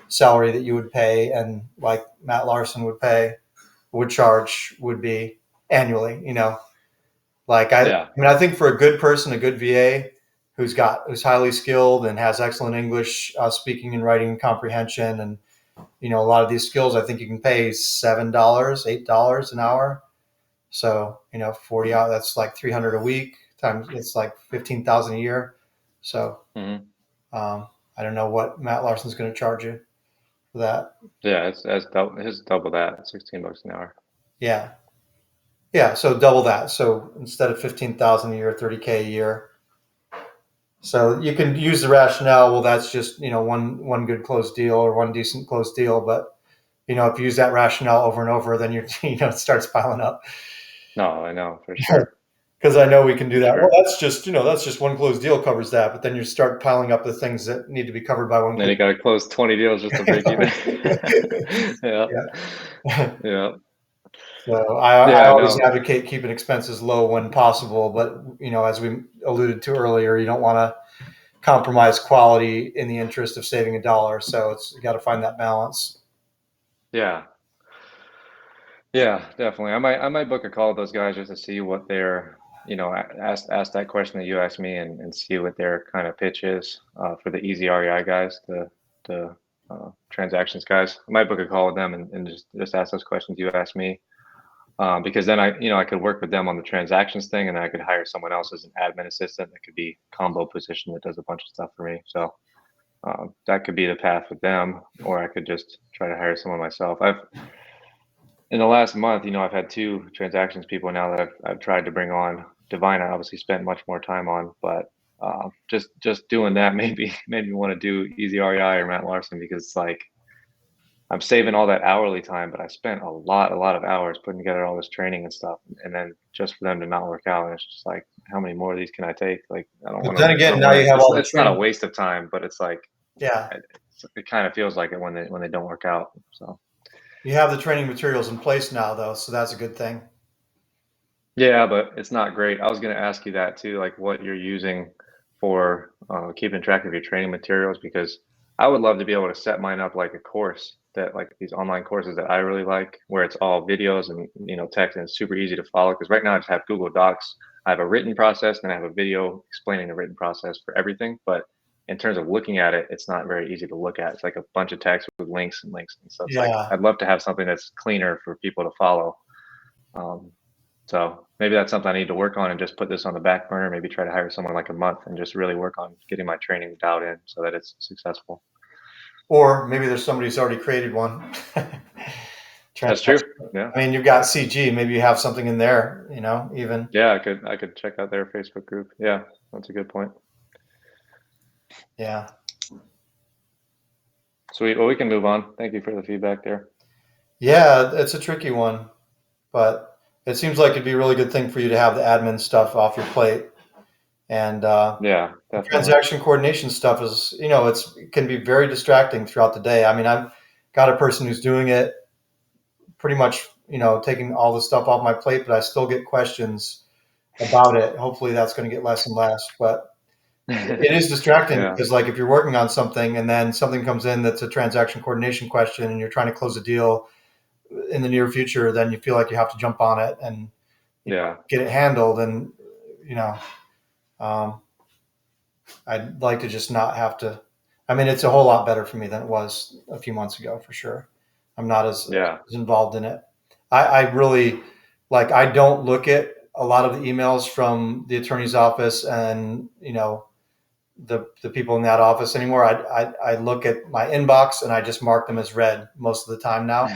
salary that you would pay and like Matt Larson would charge would be annually. Like Yeah. I think for a good person, a good VA who's highly skilled and has excellent English speaking and writing comprehension, and a lot of these skills, I think you can pay $7, $8 an hour. So 40 hours, that's like 300 a week times. It's like 15,000 a year. So Hmm. I don't know what Matt Larson's going to charge you for that. Yeah, it's double his double that, $16 an hour. Yeah, yeah. So double that. So instead of 15,000 a year, 30K a year. So you can use the rationale. Well, that's just one good closed deal or one decent closed deal. But if you use that rationale over and over, then you're it starts piling up. No, I know for sure, Because I know we can do for that. Well, sure. that's just one closed deal covers that. But then you start piling up the things that need to be covered by one Then closed. you gotta close 20 deals just to break even. Yeah. Yeah. Yeah. So I Yeah, always no. advocate keeping expenses low when possible. But as we alluded to earlier, you don't want to compromise quality in the interest of saving a dollar. So you got to find that balance. Yeah. Yeah, definitely. I might book a call with those guys just to see what their, ask that question that you asked me and see what their kind of pitch is for the easy REI guys, the transactions guys. I might book a call with them and just ask those questions you asked me. Because then I could work with them on the transactions thing, and then I could hire someone else as an admin assistant that could be combo position that does a bunch of stuff for me. So that could be the path with them, or I could just try to hire someone myself. I've in the last month, I've had two transactions people now that I've tried to bring on. Divine, I obviously spent much more time on, but just doing that made me want to do Easy REI or Matt Larson because it's like I'm saving all that hourly time, but I spent a lot of hours putting together all this training and stuff, and then just for them to not work out, and it's just like, how many more of these can I take? Like, But then I again, don't now want to. you have all the It's not a training. waste of time, but it's like Yeah, it kind of feels like it when they don't work out. So. you have the training materials in place now, though, so that's a good thing. Yeah, but it's not great. I was going to ask you that too, like what you're using for keeping track of your training materials, because I would love to be able to set mine up like a course that like these online courses that I really like, where it's all videos and text and it's super easy to follow. Because right now I just have Google Docs. I have a written process and I have a video explaining the written process for everything. But in terms of looking at it, it's not very easy to look at. It's like a bunch of text with links and links. And so it's like Yeah. I'd love to have something that's cleaner for people to follow. Um, so maybe that's something I need to work on and just put this on the back burner. Maybe try to hire someone like a month and just really work on getting my training dialed in so that it's successful. Or maybe there's somebody who's already created one. That's Transaction. true. Yeah. I mean, you've got CG. Maybe you have something in there. Even. Yeah, I could check out their Facebook group. Yeah, that's a good point. Yeah. Sweet. Well, we can move on. Thank you for the feedback there. Yeah, it's a tricky one, but it seems like it'd be a really good thing for you to have the admin stuff off your plate. And Yeah, the definitely. transaction coordination stuff is, it can be very distracting throughout the day. I mean, I've got a person who's doing it pretty much, taking all the stuff off my plate, but I still get questions about it. Hopefully that's going to get less and less, but it is distracting Yeah. because like if you're working on something and then something comes in that's a transaction coordination question and you're trying to close a deal in the near future, then you feel like you have to jump on it and Yeah. get it handled. And, you know, um, I'd like to just not have to. I mean, it's a whole lot better for me than it was a few months ago, for sure. I'm not Yeah. as involved in it. I really like. I don't look at a lot of the emails from the attorney's office and the people in that office anymore. I look at my inbox and I just mark them as read most of the time now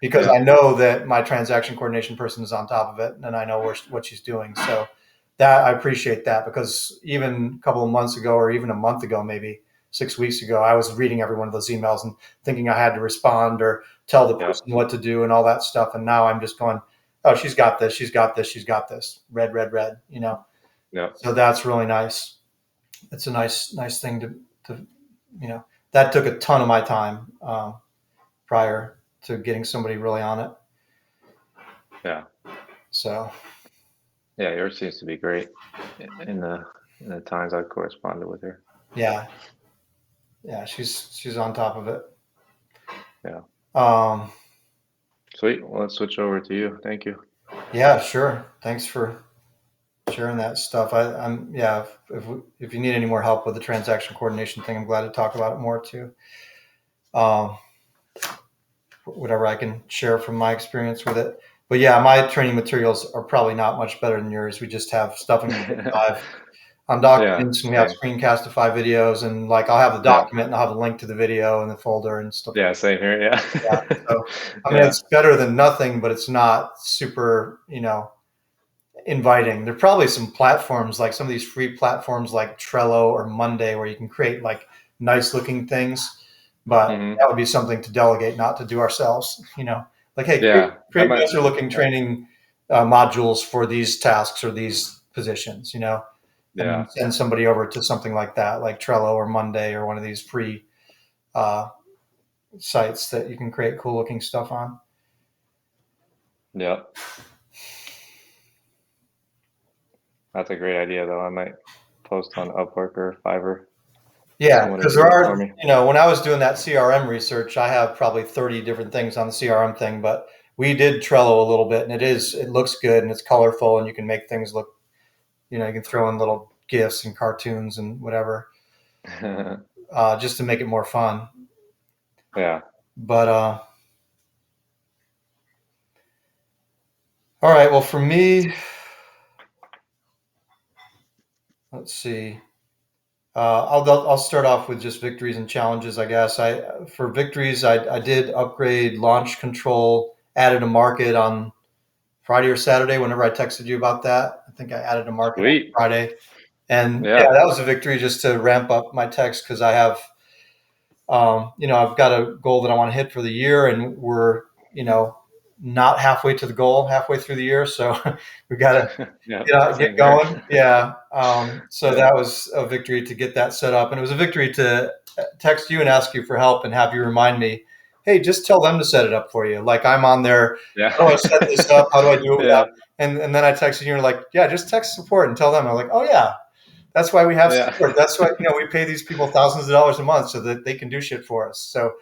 because Yeah. I know that my transaction coordination person is on top of it and I know what she's doing. So that I appreciate that because even a couple of months ago or even a month ago, maybe 6 weeks ago, I was reading every one of those emails and thinking I had to respond or tell the Yeah. person what to do and all that stuff. And now I'm just going, oh, she's got this, she's got this, she's got this. Red, red, red. Yeah. So that's really nice. It's a nice thing to that took a ton of my time prior to getting somebody really on it. Yeah. So Yeah. Yours seems to be great in the times I've corresponded with her. yeah, yeah, she's on top of it. Yeah. Um, Sweet. Well, let's switch over to you. Thank you. yeah, sure. Thanks for sharing that stuff. I'm yeah. If you need any more help with the transaction coordination thing, I'm glad to talk about it more too. Um, whatever I can share from my experience with it. But yeah, my training materials are probably not much better than yours. We just have stuff in Google Drive on Yeah. documents, and we have Same. Screencastify videos, and like I'll have the Yeah. document and I'll have a link to the video and the folder and stuff. Yeah. Same here. Yeah. Yeah. So I mean, Yeah. it's better than nothing, but it's not super, inviting. There are probably some platforms like some of these free platforms like Trello or Monday where you can create like nice looking things, but Hmm. that would be something to delegate, not to do ourselves. Like hey, Yeah. I create might. nicer looking Yeah. training modules for these tasks or these positions. And Yeah. send somebody over to something like that, like Trello or Monday or one of these free uh, sites that you can create cool looking stuff on. Yeah. That's a great idea, though. I might post on Upwork or Fiverr, Yeah, someone to because do there that for are, me. when I was doing that CRM research, I have probably 30 different things on the CRM thing, but we did Trello a little bit and it looks good and it's colorful and you can make things look, you can throw in little GIFs and cartoons and whatever, just to make it more fun. Yeah. But, all right, well, for me, let's see. I'll start off with just victories and challenges, I guess. For victories, I did upgrade launch control, added a market on Friday or Saturday. Whenever I texted you about that, I think I added a market on Sweet. Friday, and yeah, Yeah. that was a victory just to ramp up my text because I have, I've got a goal that I want to hit for the year, and we're, not halfway to the goal, halfway through the year, so we got to Yeah. get Same here. going. Yeah. So Yeah. that was a victory to get that set up. And it was a victory to text you and ask you for help and have you remind me, hey, just tell them to set it up for you. Like I'm on there. Yeah. How do I set this up? How do I do it without? Yeah. And then I texted you and you're like, yeah, just text support and tell them. I'm like, oh yeah, that's why we have Yeah. support. That's why, we pay these people thousands of dollars a month so that they can do shit for us. So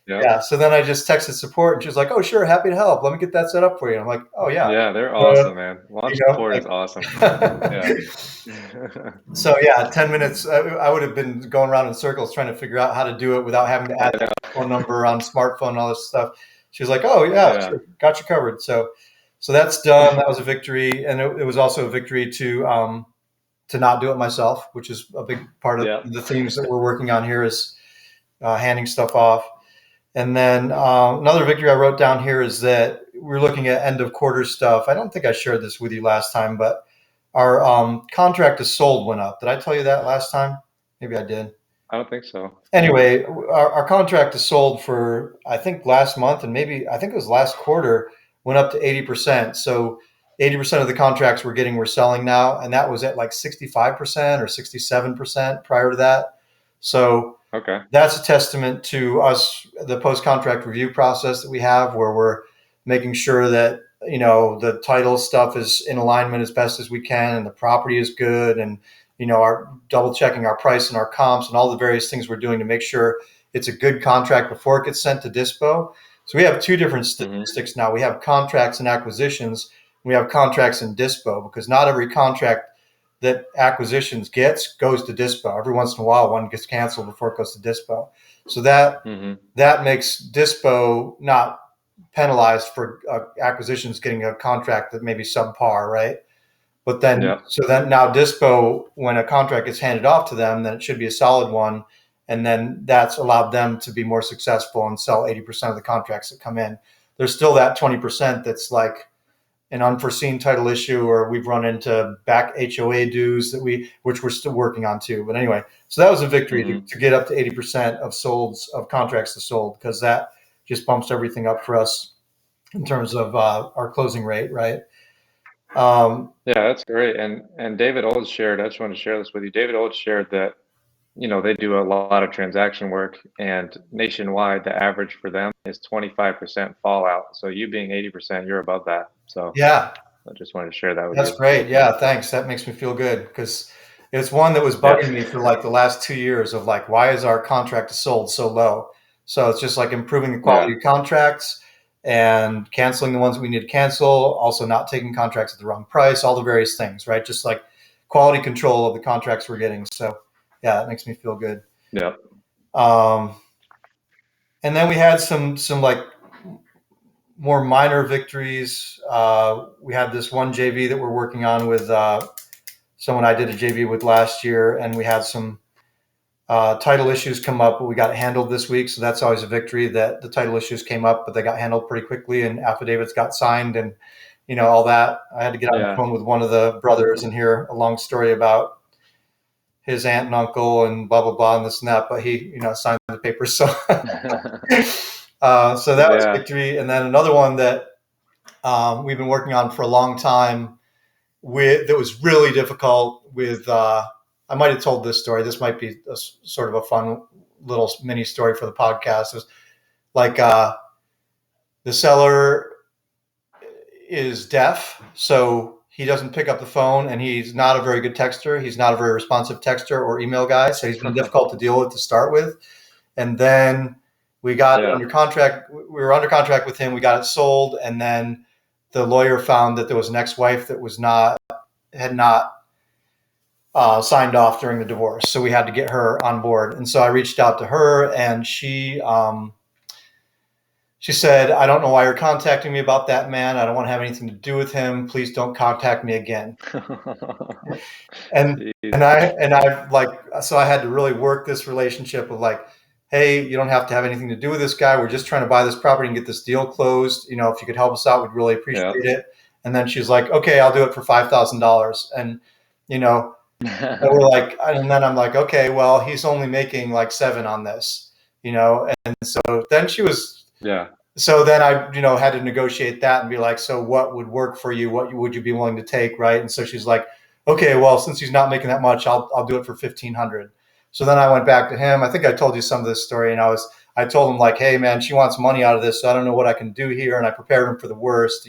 Yeah. yeah. So then I just texted support and she was like, oh, sure. Happy to help. Let me get that set up for you. I'm like, oh yeah. Yeah. They're Uh, awesome, man. Launch support is awesome. Yeah. So yeah, 10 minutes. I would have been going around in circles trying to figure out how to do it without having to I add know. phone number on smartphone and all this stuff. She was like, "Oh yeah, Yeah. sure, got you covered." So that's done. That was a victory, and it was also a victory to not do it myself, which is a big part of Yeah. the themes that we're working on here is handing stuff off. And then another victory I wrote down here is that we're looking at end of quarter stuff. I don't think I shared this with you last time, but our contract is sold went up. Did I tell you that last time? Maybe I did. I don't think so. Yeah. Anyway, our contract is sold for, I think last month, and maybe I think it was last quarter, went up to 80%. So 80% of the contracts we're selling now, and that was at like 65% or 67% prior to that. So Okay. that's a testament to us, the post contract review process that we have, where we're making sure that the title stuff is in alignment as best as we can, and the property is good, and our double checking our price and our comps and all the various things we're doing to make sure it's a good contract before it gets sent to dispo. So we have two different Hmm. statistics now. We have contracts and acquisitions. And we have contracts and dispo, because not every contract that acquisitions gets goes to dispo. Every once in a while, one gets canceled before it goes to dispo. So Hmm. that makes dispo not penalized for acquisitions getting a contract that may be subpar, right? But then, Yeah. so then now dispo, when a contract gets handed off to them, then it should be a solid one. And then that's allowed them to be more successful and sell 80% of the contracts that come in. There's still that 20% that's like an unforeseen title issue, or we've run into back HOA dues which we're still working on too. But anyway, so that was a victory Hmm. to get up to 80% of contracts to sold, because that just bumps everything up for us in terms of our closing rate, right? Um, Yeah, that's great. And David Olds shared, I just want to share this with you. David Olds shared that, they do a lot of transaction work, and nationwide, the average for them is 25% fallout. So you being 80%, you're above that. So yeah, I just wanted to share that with that's you. great. Yeah. Yeah, thanks. That makes me feel good, because it's one that was Yeah. bugging me for like the last 2 years of like, why is our contract to sold so low? So it's just like improving the quality Yeah. of contracts and canceling the ones we need to cancel, also not taking contracts at the wrong price, all the various things, right? Just like quality control of the contracts we're getting. So yeah, that makes me feel good. Yeah. Um, and then we had some like more minor victories. We had this one JV that we're working on with someone I did a JV with last year, and we had some title issues come up, but we got it handled this week. So that's always a victory, that the title issues came up, but they got handled pretty quickly, and affidavits got signed, and all that. I had to get on the Yeah. phone with one of the brothers and hear a long story about his aunt and uncle and blah blah blah and this and that, but he signed the papers. So so that was Yeah. victory. And then another one that we've been working on for a long time, that was really difficult with. I might have told this story. This might be sort of a fun little mini story for the podcast. It was like the seller is deaf, so he doesn't pick up the phone, and he's not a very good texter. He's not a very responsive texter or email guy, so he's been difficult to deal with to start with. And then we got it Yeah. under contract. We were under contract with him. We got it sold, and then the lawyer found that there was an ex-wife that had not signed off during the divorce. So we had to get her on board. And so I reached out to her, and she said, "I don't know why you're contacting me about that man. I don't want to have anything to do with him. Please don't contact me again." And Jeez. I like, so I had to really work this relationship of like, hey, you don't have to have anything to do with this guy. We're just trying to buy this property and get this deal closed. If you could help us out, we'd really appreciate Yeah. it. And then she's like, okay, I'll do it for $5,000. And you know, and we're like, and then I'm like, okay, well, he's only making like seven on this, and so then she was, Yeah. so then I, had to negotiate that and be like, so what would work for you? What would you be willing to take? Right. And so she's like, okay, well, since he's not making that much, I'll do it for 1,500. So then I went back to him. I think I told you some of this story, and I told him like, hey man, she wants money out of this. So I don't know what I can do here. And I prepared him for the worst,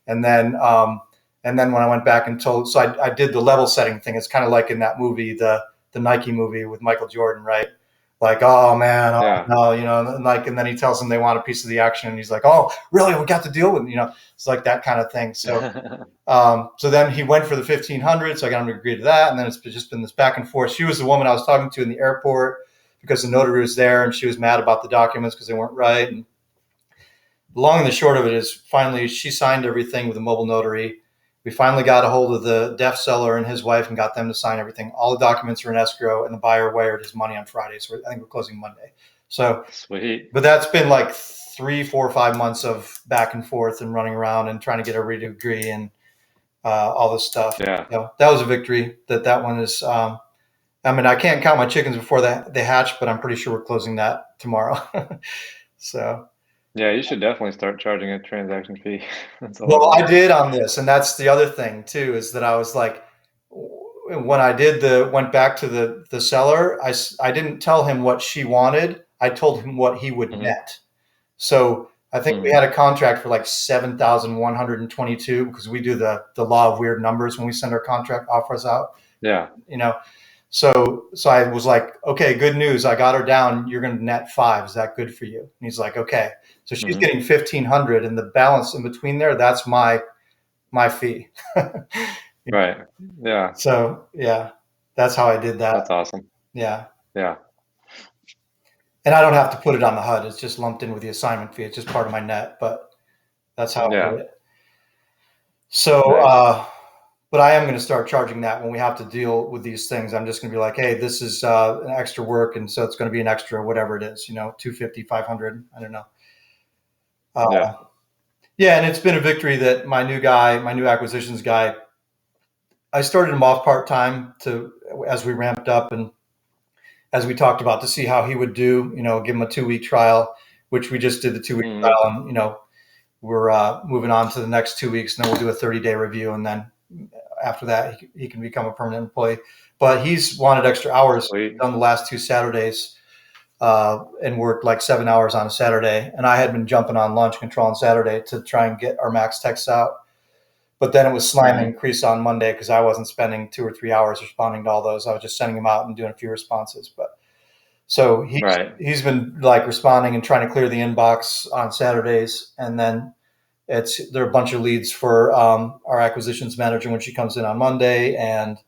and then, when I went back and told, so I did the level setting thing. It's kind of like in that movie, the Nike movie with Michael Jordan, right? Like, oh man, oh Yeah. no, and then he tells them they want a piece of the action, and he's like, oh really? We got to deal with, it's like that kind of thing. So, so then he went for the 1,500, so I got him to agree to that, and then it's just been this back and forth. She was the woman I was talking to in the airport because the notary was there, and she was mad about the documents because they weren't right. And the long and the short of it is, finally she signed everything with a mobile notary. We finally got a hold of the deaf seller and his wife and got them to sign everything. All the documents are in escrow, and the buyer wired his money on Friday. So I think we're closing Monday. So, Sweet. but that's been like 3, 4, 5 months of back and forth and running around and trying to get everybody to agree and all this stuff. Yeah. That was a victory. That one is I mean, I can't count my chickens before they hatch, but I'm pretty sure we're closing that tomorrow. So, Yeah, you should definitely start charging a transaction fee. That's a lot of well, I money. did on this, and that's the other thing too, is that I was like, when I did went back to the seller, I didn't tell him what she wanted. I told him what he would Hmm. net. So I think we Hmm. had a contract for like 7,122 because we do the law of weird numbers when we send our contract offers out. Yeah. You know, so I was like, okay, good news. I got her down. You're going to net five. Is that good for you? And he's like, okay. So she's Hmm. getting 1,500, and the balance in between there, that's my fee. Right. Yeah. So yeah, that's how I did that. That's awesome. Yeah. Yeah. And I don't have to put it on the HUD. It's just lumped in with the assignment fee. It's just part of my net, but that's how I Yeah. did it. So, Nice. but I am going to start charging that when we have to deal with these things. I'm just going to be like, hey, this is an extra work. And so it's going to be an extra, whatever it is, 250, 500. I don't know. Uh, Yeah. yeah. And it's been a victory that my new acquisitions guy, I started him off part-time as we ramped up and as we talked about to see how he would do, give him a 2-week trial, which we just did the 2-week Hmm. trial. And, we're moving on to the next 2 weeks, and then we'll do a 30-day review. And then after that, he can become a permanent employee. But he's wanted extra hours. Sweet. Done the last 2 Saturdays and worked like 7 hours on a Saturday. And I had been jumping on launch control on Saturday to try and get our max texts out. But then it was slamming Hmm. increase on Monday because I wasn't spending 2 or 3 hours responding to all those. I was just sending them out and doing a few responses. But so Right. he's been like responding and trying to clear the inbox on Saturdays, and then there are a bunch of leads for our acquisitions manager when she comes in on Monday, and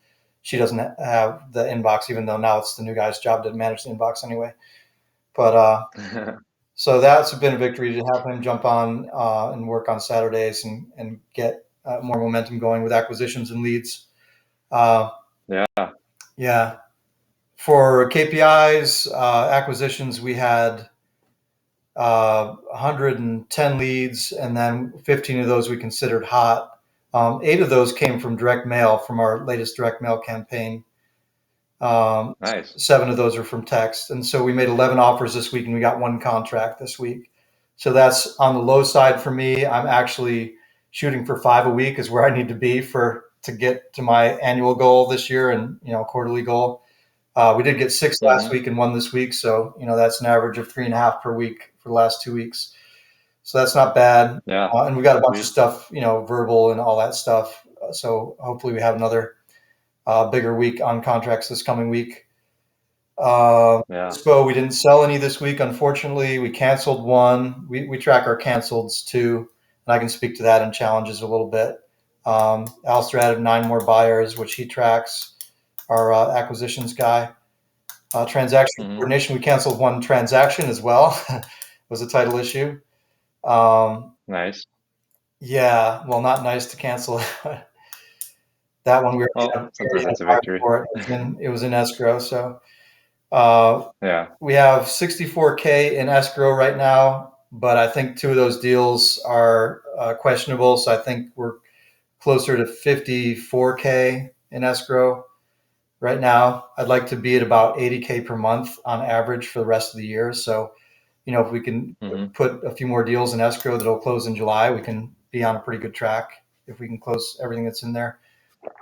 she doesn't have the inbox, even though now it's the new guy's job to manage the inbox anyway. But so that's been a victory to have him jump on and work on Saturdays and get more momentum going with acquisitions and leads. Uh, Yeah. yeah, for KPIs, acquisitions, we had 110 leads, and then 15 of those we considered hot. 8 of those came from direct mail from our latest direct mail campaign. Um, Nice. 7 of those are from text. And so we made 11 offers this week and we got 1 contract this week. So that's on the low side for me. I'm actually shooting for 5 a week is where I need to be to get to my annual goal this year and, quarterly goal. We did get 6 last Hmm. week and 1 this week. So, that's an average of 3.5 per week for the last 2 weeks. So that's not bad. Yeah. And we got a bunch of Sweet. stuff, verbal and all that stuff. So hopefully we have another bigger week on contracts this coming week. Yeah. Dispo, we didn't sell any this week, unfortunately. We canceled one. We track our canceleds too, and I can speak to that and challenges a little bit. Alistair added 9 more buyers, which he tracks, our acquisitions guy. Transaction Hmm. coordination, we canceled 1 transaction as well. Was a title issue. Um, Nice. yeah, well, not nice to cancel that one. Well, We already sometimes had that's a buyers victory. for it. It was in escrow. So uh, Yeah. we have 64K in escrow right now, but I think 2 of those deals are questionable. So I think we're closer to 54K in escrow right now. I'd like to be at about 80K per month on average for the rest of the year. So, if we can Hmm. put a few more deals in escrow that'll close in July, we can be on a pretty good track if we can close everything that's in there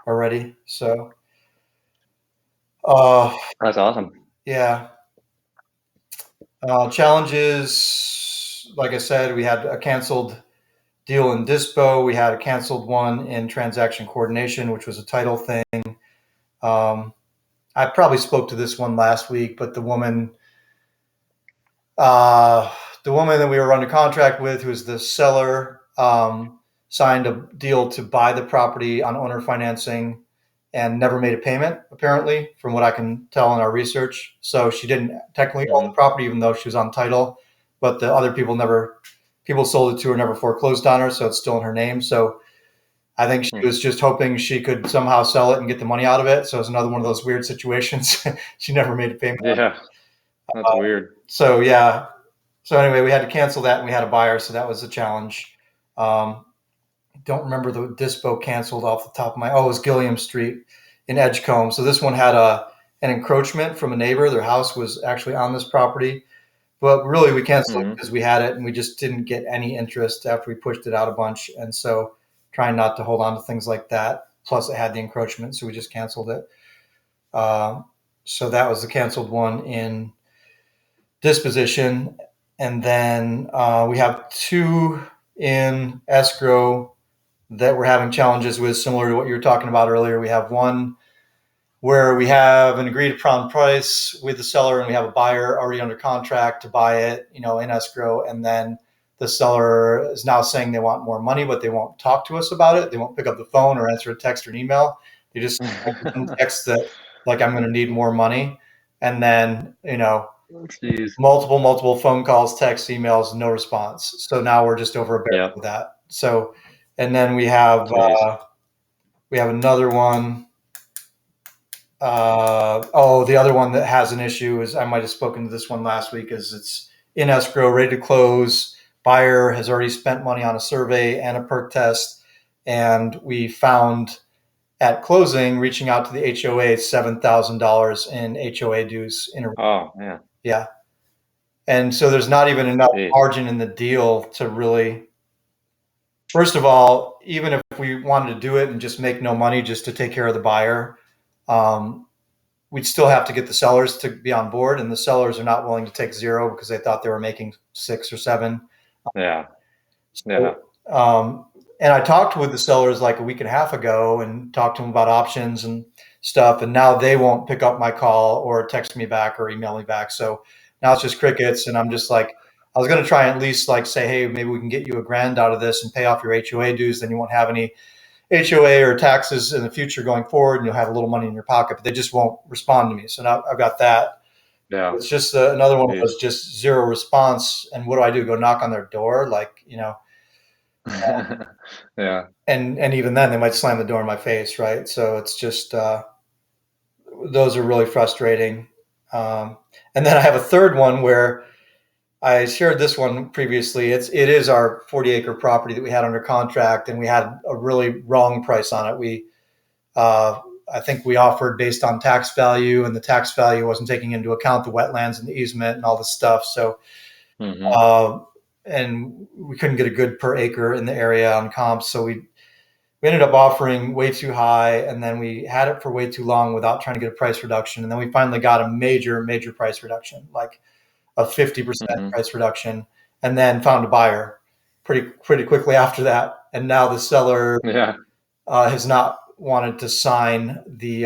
already. So, uh, That's awesome. yeah. Challenges, like I said, we had a canceled deal in Dispo. We had a canceled one in transaction coordination, which was a title thing. Um, I probably spoke to this one last week, but uh, the woman that we were under contract with, who was the seller, signed a deal to buy the property on owner financing and never made a payment, apparently, from what I can tell in our research. So she didn't technically own the Hmm. property, even though she was on title, but the other people sold it to her, never foreclosed on her. So it's still in her name. So I think she was just hoping she could somehow sell it and get the money out of it. So it's another one of those weird situations. She never made a payment. Yeah. That's weird. So yeah, so anyway, we had to cancel that, and we had a buyer, so that was a challenge. Um, don't remember the dispo canceled off the top of my. Oh, it was Gilliam Street in Edgecombe. So this one had an encroachment from a neighbor. Their house was actually on this property, but really we canceled it Hmm. because we had it and we just didn't get any interest after we pushed it out a bunch. And so trying not to hold on to things like that. Plus it had the encroachment, so we just canceled it. Uh, so that was the canceled one in disposition. And then we have two in escrow that we're having challenges with, similar to what you were talking about earlier. We have one where we have an agreed upon price with the seller and we have a buyer already under contract to buy it, in escrow. And then the seller is now saying they want more money, but they won't talk to us about it. They won't pick up the phone or answer a text or an email. They just text that, like, I'm going to need more money. And then, Jeez. multiple phone calls, texts, emails, no response. So now we're just over a barrel Yep. with that. So, and then Jeez. we have another one. The other one that has an issue is, I might have spoken to this one last week, is it's in escrow, ready to close. Buyer has already spent money on a survey and a perk test, and we found at closing, reaching out to the HOA, $7,000 in HOA dues in a Oh man. yeah. And so there's not even enough Jeez. margin in the deal to really. First of all, even if we wanted to do it and just make no money just to take care of the buyer, um, we'd still have to get the sellers to be on board, and the sellers are not willing to take zero because they thought they were making 6 or 7. Yeah. Yeah. So, and I talked with the sellers like a week and a half ago and talked to them about options and stuff, and now they won't pick up my call or text me back or email me back. So now it's just crickets, and I'm just like, I was going to try and at least like say, hey, maybe we can get you $1,000 out of this and pay off your HOA dues. Then you won't have any HOA or taxes in the future going forward, and you'll have a little money in your pocket. But they just won't respond to me. So now I've got that. Yeah. It's just another one Jeez. was just zero response. And what do I do? Go knock on their door, like, Yeah. and even then they might slam the door in my face, right? So it's just those are really frustrating. And then I have a third one where I shared this one previously. It is our 40-acre property that we had under contract, and we had a really wrong price on it. Uh, I think we offered based on tax value, and the tax value wasn't taking into account the wetlands and the easement and all this stuff. So, Hmm. uh, and we couldn't get a good per acre in the area on comps. So we ended up offering way too high, and then we had it for way too long without trying to get a price reduction. And then we finally got a major price reduction, like a 50% Hmm. price reduction, and then found a buyer pretty quickly after that. And now the seller Yeah. has not wanted to sign the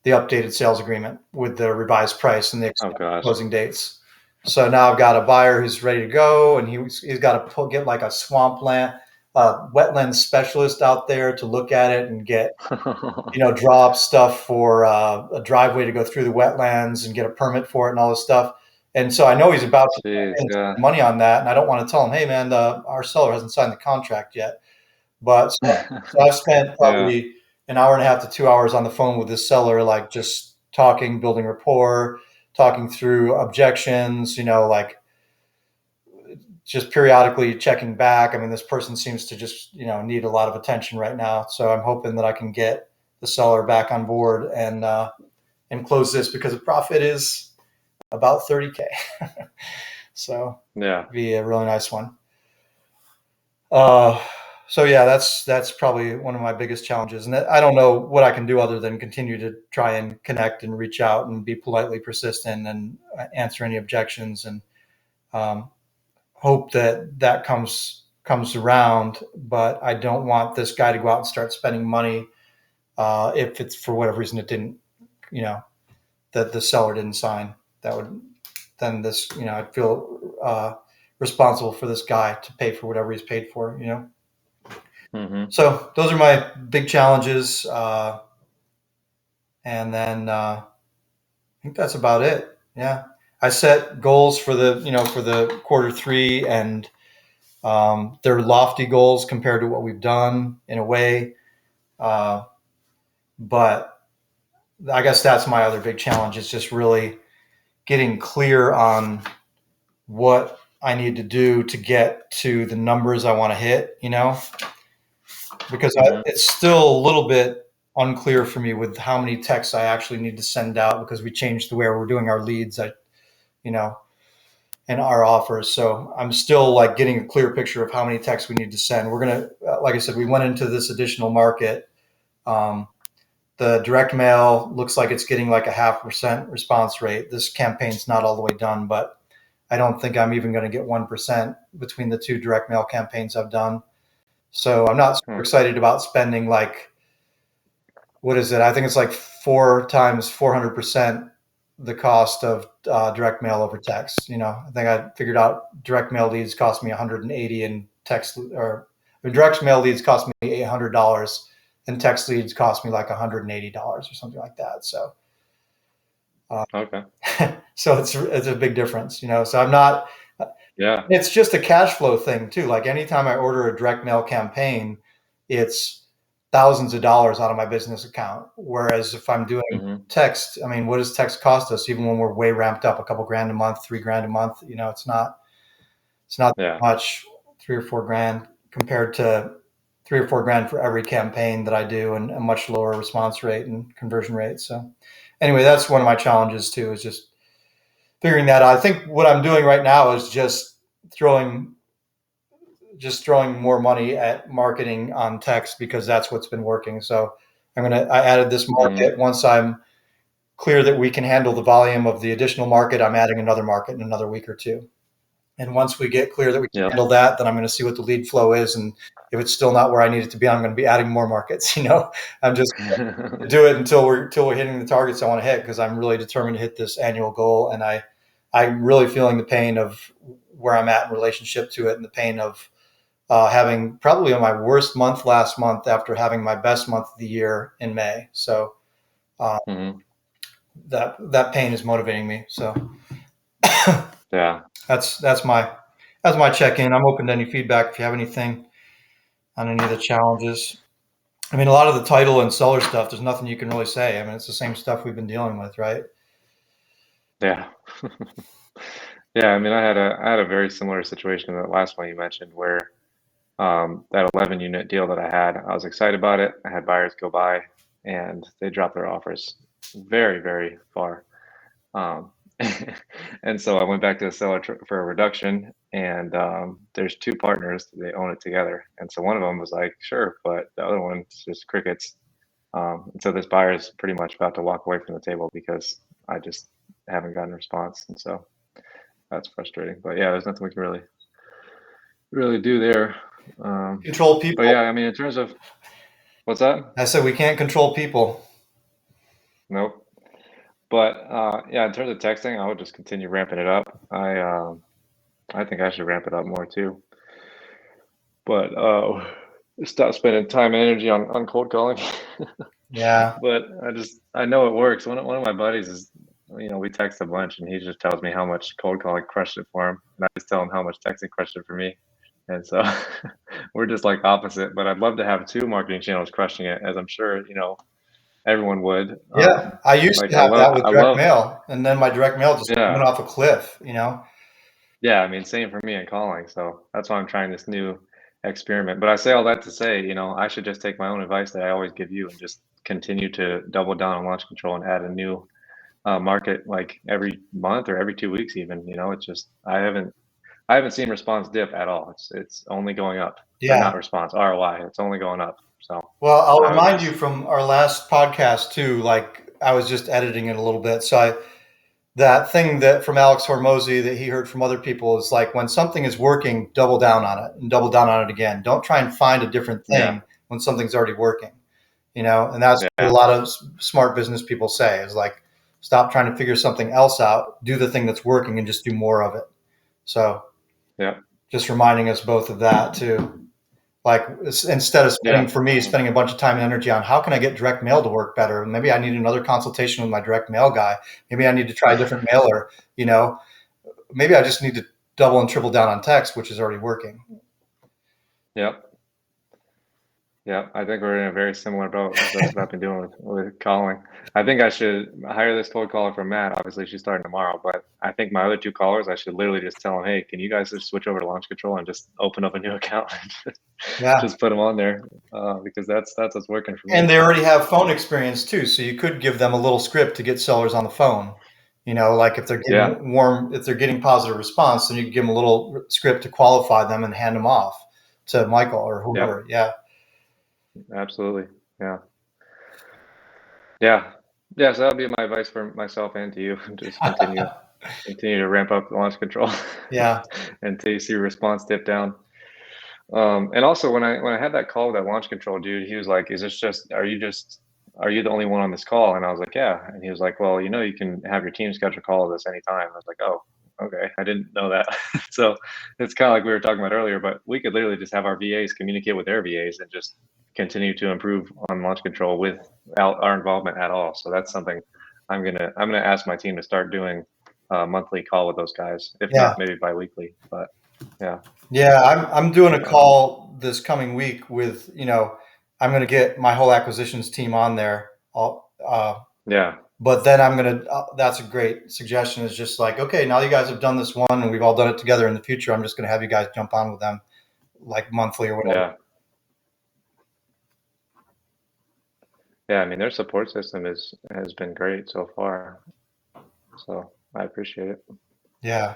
updated sales agreement with the revised price and the Oh gosh. closing dates. So now I've got a buyer who's ready to go, and he's got to get like a swampland, wetland specialist out there to look at it and get, draw up stuff for a driveway to go through the wetlands and get a permit for it and all this stuff. And so I know he's about to Jeez. spend Yeah. money on that, and I don't want to tell him, hey man, our seller hasn't signed the contract yet. But so I've spent Yeah. probably an hour and a half to 2 hours on the phone with this seller, like just talking, building rapport, talking through objections, like just periodically checking back. I mean, this person seems to just, need a lot of attention right now. So I'm hoping that I can get the seller back on board and close this, because the profit is about 30K. So Yeah. it'd be a really nice one. Uh, so yeah, that's probably one of my biggest challenges, and I don't know what I can do other than continue to try and connect and reach out and be politely persistent and answer any objections, and um, hope that that comes around. But I don't want this guy to go out and start spending money if it's for whatever reason it didn't, you know, that the seller didn't sign. That would then this, I'd feel responsible for this guy to pay for whatever he's paid for. Hmm. So those are my big challenges, and then I think that's about it. Yeah, I set goals for the quarter 3, and they're lofty goals compared to what we've done in a way, uh, but I guess that's my other big challenge. Is just really getting clear on what I need to do to get to the numbers I want to hit. Because Hmm. it's still a little bit. unclear for me with how many texts I actually need to send out because we changed the way we're doing our leads. You know, and our offers. So I'm still like getting a clear picture of how many texts we need to send. We're gonna, like I said, we went into this additional market. Um, the direct mail looks like it's getting like a 0.5% response rate. This campaign's not all the way done, but I don't think I'm even going to get 1% between the two direct mail campaigns I've done. So I'm not super Hmm. excited about spending like, what is it? I think it's like 4 times 400% the cost of direct mail over text. I think I figured out direct mail leads cost me 180 and direct mail leads cost me $800 and text leads cost me like $180 or something like that. So, uh, Okay. so it's a big difference. So I'm not. Yeah. It's just a cash flow thing too. Like anytime I order a direct mail campaign, it's thousands of dollars out of my business account. Whereas if I'm doing Hmm. text, I mean, what does text cost us? Even when we're way ramped up, a couple grand a month, 3 grand a month, it's not Yeah. much, 3 or 4 grand compared to 3 or 4 grand for every campaign that I do and a much lower response rate and conversion rate. So anyway, that's one of my challenges too, is just figuring that out. I think what I'm doing right now is throwing throwing more money at marketing on text because that's what's been working. So I added this Hmm. market. Once I'm clear that we can handle the volume of the additional market, I'm adding another market in another week or two. And once we get clear that we can Yep. handle that, then I'm going to see what the lead flow is. And if it's still not where I need it to be, I'm going to be adding more markets. I'm just to do it until we're hitting the targets I want to hit, because I'm really determined to hit this annual goal. And I'm really feeling the pain of where I'm at in relationship to it, and the pain of having probably my worst month last month after having my best month of the year in May. So uh, Hmm. that pain is motivating me. So Yeah. that's my check in. I'm open to any feedback if you have anything on any of the challenges. I mean, a lot of the title and seller stuff, there's nothing you can really say. I mean, it's the same stuff we've been dealing with, right? Yeah. Yeah. I mean, I had a very similar situation to that last one you mentioned where that 11 unit deal that I had, I was excited about it. I had buyers go by and they dropped their offers very, very far. Um, and so I went back to the seller for a reduction, and there's two partners, they own it together. And so one of them was like, sure, but the other one's just crickets. And so this buyer is pretty much about to walk away from the table because I just haven't gotten a response. And so that's frustrating. But yeah, there's nothing we can really do there. Um, Control but yeah, people. I mean, in terms of what's that? I said we can't control people. Nope. But yeah, in terms of texting, I would just continue ramping it up. I think I should ramp it up more too. But stop spending time and energy on cold calling. Yeah. But I know it works. One of my buddies is, we text a bunch, and he just tells me how much cold calling crushed it for him, and I just tell him how much texting crushed it for me. And so we're just like opposite. But I'd love to have two marketing channels crushing it, as I'm sure everyone would. Yeah. I used Like to have that with I direct love, mail, and then my direct mail just yeah. went off a cliff. Yeah, I mean, same for me in calling. So that's why I'm trying this new experiment. But I say all that to say, I should just take my own advice that I always give you and just continue to double down on launch control and add a new market like every month or every 2 weeks even. It's just I haven't seen response dip at all. It's only going up, or Yeah. not response, ROI. It's only going up. So Well, I'll I would remind you just, from our last podcast too. Like I was just editing it a little bit, so that thing that from Alex Hormozy that he heard from other people is like, when something is working, double down on it and double down on it again. Don't try and find a different yeah, thing when something's already working. And that's what a yeah, lot of smart business people say is like, stop trying to figure something else out, do the thing that's working and just do more of it. So yeah, just reminding us both of that too. Like instead of yeah, spending a bunch of time and energy on how can I get direct mail to work better, maybe I need another consultation with my direct mail guy. Maybe I need to try a different mailer. You know, maybe I just need to double and triple down on text, which is already working. yeah. Yeah, I think we're in a very similar boat because that's what I've been doing with calling. I think I should hire this cold caller from Matt. Obviously, she's starting tomorrow, but I think my other two callers, I should literally just tell them, hey, can you guys just switch over to launch control and just open up a new account and Yeah. just put them on there because that's what's working for And me. they already have phone experience too, so you could give them a little script to get sellers on the phone. Like if they're Yeah, getting warm, if they're getting positive response, then you give them a little script to qualify them and hand them off to Michael or yep, whoever. Yeah, absolutely. Yeah, yeah, yeah. So that'll be my advice for myself and to you. Just continue to ramp up launch control yeah, until you see response dip down. And also when I had that call with that launch control dude, he was like, "Is this are you the only one on this call?" And I was like, "Yeah." And he was like, "Well, you can have your team schedule call this anytime." I was like, "Oh, okay. I didn't know that." So it's kind of like we were talking about earlier, but we could literally just have our VAs communicate with their VAs and just continue to improve on launch control without our involvement at all. So that's something I'm gonna ask my team to start doing a monthly call with those guys, if yeah, not maybe biweekly. But yeah. yeah. I'm doing a Um, call this coming week with I'm going to get my whole acquisitions team on there. yeah. But then I'm gonna. That's a great suggestion. Is just like, okay, now you guys have done this one, and we've all done it together. In the future, I'm just gonna have you guys jump on with them, like monthly or whatever. Yeah. Yeah, I mean, their support system has been great so far, so I appreciate it. Yeah,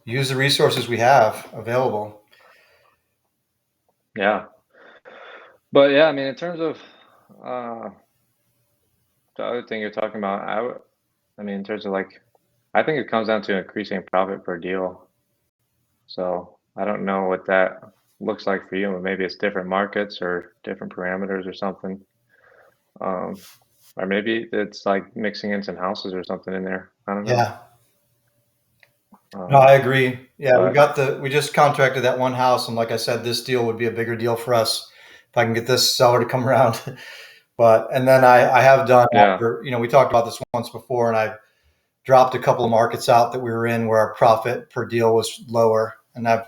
use the resources we have available. Yeah. But yeah, I mean, in terms of uh the other thing you're talking about, I mean, in terms of like I think it comes down to increasing profit per deal. So I don't know what that looks like for you, but maybe it's different markets or different parameters or something. Um, or maybe it's like mixing in some houses or something in there. I don't know. Yeah, no, Um, I agree. Yeah, but we just contracted that one house, and like I said, this deal would be a bigger deal for us if I can get this seller to come around. But and then I have done yeah, after we talked about this once before, and I dropped a couple of markets out that we were in where our profit per deal was lower, and I've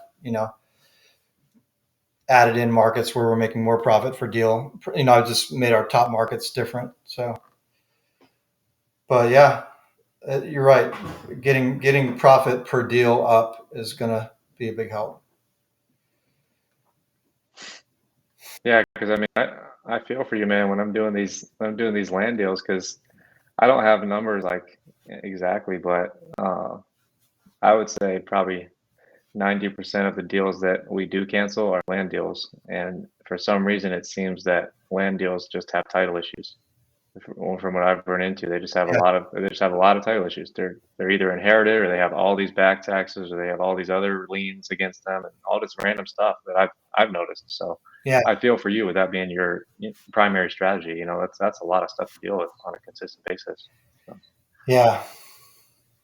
added in markets where we're making more profit per deal. I just made our top markets different. So, but yeah, you're right. Getting profit per deal up is gonna be a big help. yeah, because I mean, I feel for you, man, when I'm doing these land deals because I don't have numbers like exactly, but I would say probably 90% of the deals that we do cancel are land deals, and for some reason, it seems that land deals just have title issues. From what I've run into, Yeah, they just have a lot of title issues. They're either inherited or they have all these back taxes or they have all these other liens against them and all this random stuff that I've noticed. So yeah, I feel for you with that being your primary strategy. That's a lot of stuff to deal with on a consistent basis. So, yeah,